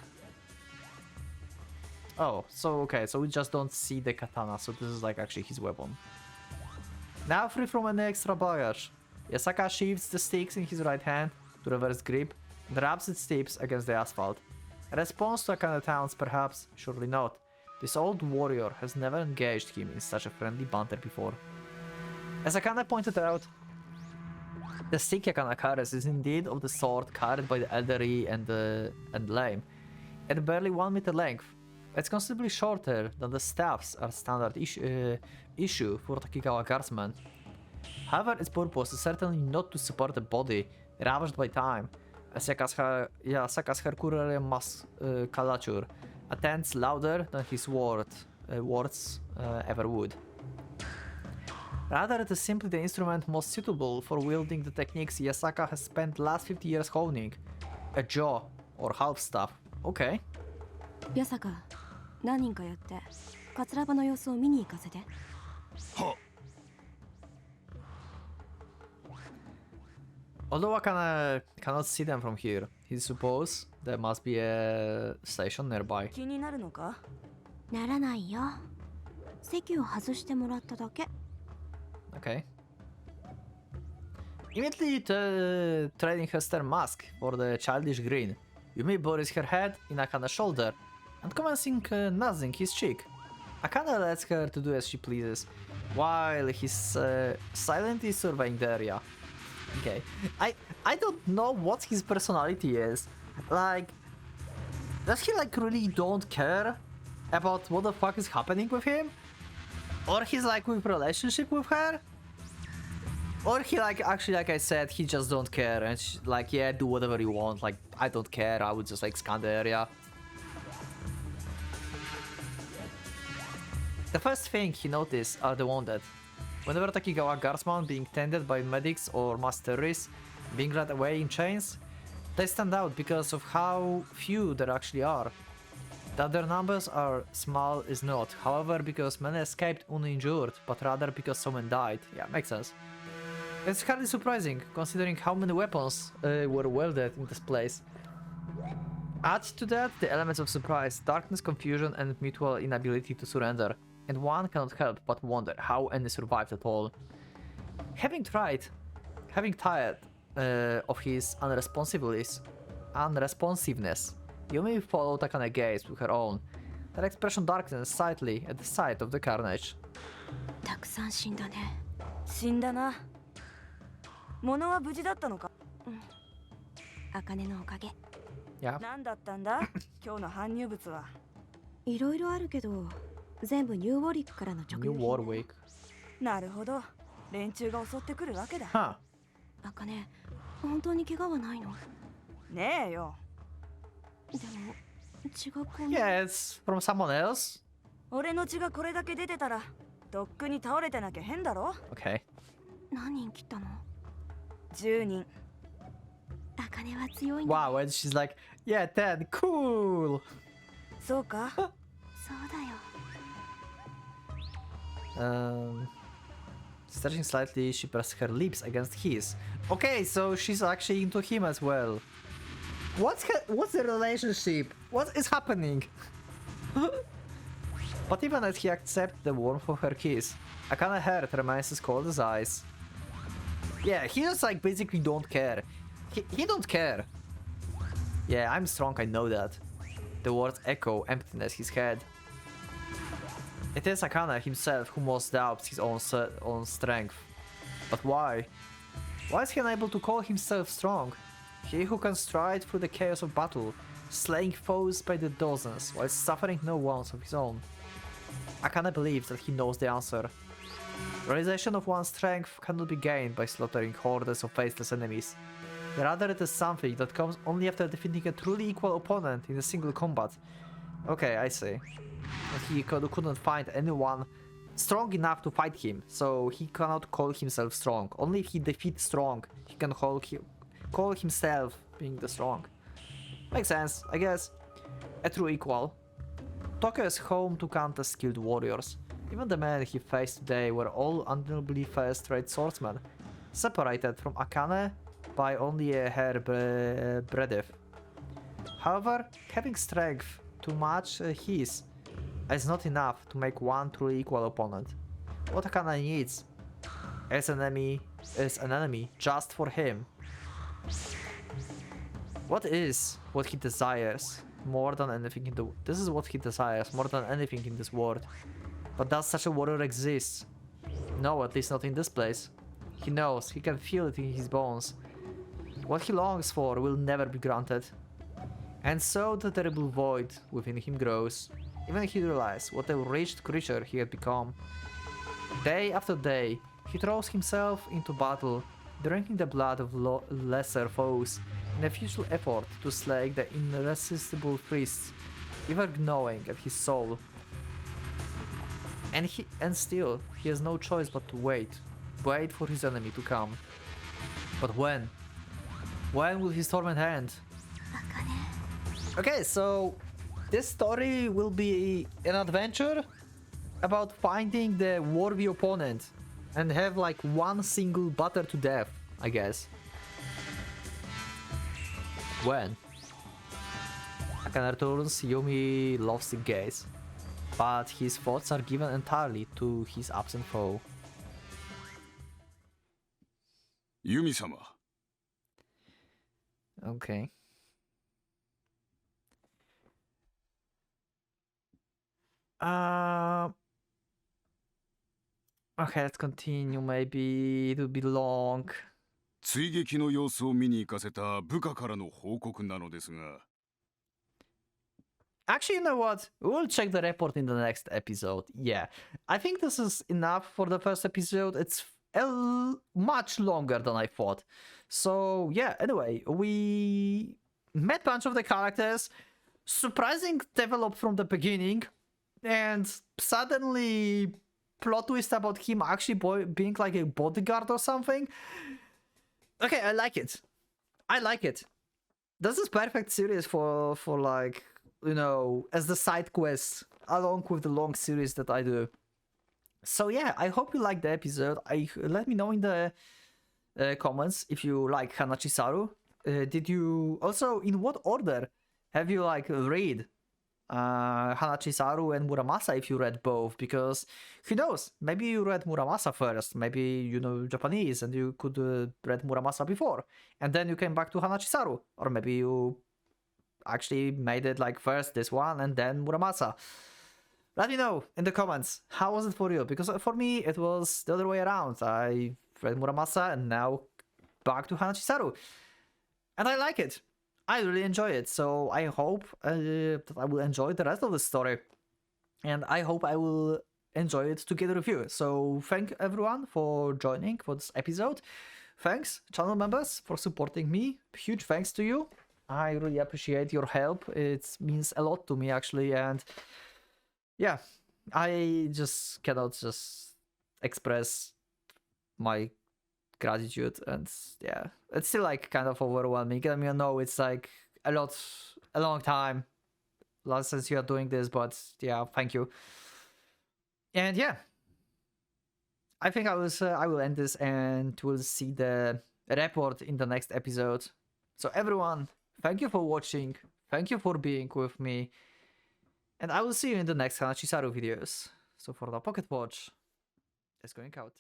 Oh, so okay, so we just don't see the katana, so this is like actually his weapon. Now free from any extra baggage, Yasaka sheaths the sticks in his right hand to reverse grip and rubs its tips against the asphalt. A response to Akane Town's perhaps, surely not. This old warrior has never engaged him in such a friendly banter before. As Akane pointed out, the stick Akane carries is indeed of the sort carried by the elderly and lame, at barely 1 meter length. It's considerably shorter than the staffs are standard issue for Takigawa guardsmen. However, its purpose is certainly not to support a body ravaged by time, as Yasaka's Herculean musculature attends louder than his words ever would. Rather, it is simply the instrument most suitable for wielding the techniques Yasaka has spent the last 50 years honing. A jaw, or half staff. Okay. やさか、何人かやって桂場の様子を見に行かせて。はっ。 Although I cannot see them from here, he supposes there must be a station nearby. 気になるのか？ならないよ。席を外してもらっただけ。 Okay. Immediately trading her stern mask for the childish grin, Yumi buries her head in Akane's shoulder and commencing nuzzing his cheek. Akane lets her to do as she pleases, while he's silently surveying the area. Okay, I don't know what his personality is. Like, does he like really don't care about what the fuck is happening with him? Or he's like with relationship with her? Or he like, actually, like I said, he just don't care and like, yeah, do whatever you want, like, I don't care, I would just like scan the area. The first thing he noticed are the wounded. Whenever Takigawa guardsmen being tended by medics or mass terrorists, being led away in chains, they stand out because of how few there actually are. That their numbers are small is not, however, because many escaped uninjured, but rather because someone died. Yeah, makes sense. It's hardly surprising, considering how many weapons were wielded in this place. Add to that the elements of surprise, darkness, confusion, and mutual inability to surrender, and one cannot help but wonder how any survived at all. Having tired of his unresponsiveness, Yumi followed Akane's gaze with her own. That expression darkened slightly at the sight of the carnage. たくさん死んだね。死んだな。物は無事だったのか。茜のおかげ。Yeah. 何だったんだ今日の搬入物は。いろいろあるけど、全部ニューウォリックからの直 New 輸 Warwick. なるほど。連中が襲ってくるわけだ。Huh. 茜、本当に怪我はないの？ねえよ。でも血がこん Yeah, it's from someone else. 俺の血がこれだけ出てたら、とっくに倒れてなきゃ変だろ。 Okay. 何人切ったの10人。茜は強いんだ。 Wow, and she's like, yeah, 10, cool. そうか。そうだよ。Stretching slightly, she pressed her lips against his. Okay, so she's actually into him as well. What's the relationship? What is happening? But even as he accepts the warmth of her kiss, Akane heart remains as cold as ice. Yeah, he just like basically don't care. He don't care. Yeah, I'm strong, I know that. The words echo emptiness his head. It is Akane himself who most doubts his own strength. But why? Why is he unable to call himself strong? He who can stride through the chaos of battle, slaying foes by the dozens, while suffering no wounds of his own. Akane believes that he knows the answer. Realization of one's strength cannot be gained by slaughtering hordes of faceless enemies. Rather, it is something that comes only after defeating a truly equal opponent in a single combat. Okay, I see. He couldn't find anyone strong enough to fight him, so he cannot call himself strong. Only if he defeats strong, he can call himself being the strong. Makes sense, I guess. A true equal. Tokyo is home to countless skilled warriors. Even the men he faced today were all undeniably first-rate swordsmen, separated from Akane by only a hair breadth. However, having strength to match his is not enough to make one truly equal opponent. What Akane needs is an enemy just for him. What he desires more than anything in the this is what he desires more than anything in this world. But does such a warrior exist? No, at least not in this place. He knows, he can feel it in his bones. What he longs for will never be granted. And so the terrible void within him grows. Even he realized what a wretched creature he had become. Day after day, he throws himself into battle, drinking the blood of lesser foes in a futile effort to slay the irresistible priests, even gnawing at his soul. And still, he has no choice but to wait for his enemy to come. But when? When will his torment end? Okay, so this story will be an adventure about finding the worthy opponent and have like one single battle to death, I guess. When? Akane returns, Yumi loves the gaze, but his thoughts are given entirely to his absent foe. ユミ様 Okay. Okay, let's continue. Maybe it will be long. 追撃の様子を見に行かせた部下からの報告なのですが、 Actually, you know what? We'll check the report in the next episode. Yeah, I think this is enough for the first episode. It's much longer than I thought. So yeah, anyway, we met a bunch of the characters. Surprising develop from the beginning, and suddenly plot twist about him actually being like a bodyguard or something. Okay, I like it. I like it. This is perfect series for like, you know, as the side quest along with the long series that I do. So yeah, I hope you liked the episode. Let me know in the comments if you like Hanachirasu. Did you also, in what order have you like read Hanachirasu and Muramasa if you read both? Because who knows, maybe you read Muramasa first, maybe you know Japanese and you could read Muramasa before and then you came back to Hanachirasu, or maybe you actually made it like first this one and then Muramasa. Let me know in the comments, how was it for you? Because for me it was the other way around. I read Muramasa and now back to Hanachirasu, and I like it. I really enjoy it, so I hope that I will enjoy the rest of the story, and I hope I will enjoy it together with you. So thank everyone for joining for this episode. Thanks channel members for supporting me. Huge thanks to you. I really appreciate your help. It means a lot to me actually, and yeah, I just cannot just express my gratitude, and yeah, it's still like kind of overwhelming. I mean, I know it's like a long time since you are doing this, but yeah, thank you. And yeah, I think I will end this and we'll see the report in the next episode. So everyone, thank you for watching, thank you for being with me, and I will see you in the next Hanachirasu videos. So for the Pocket Watch, it's going out.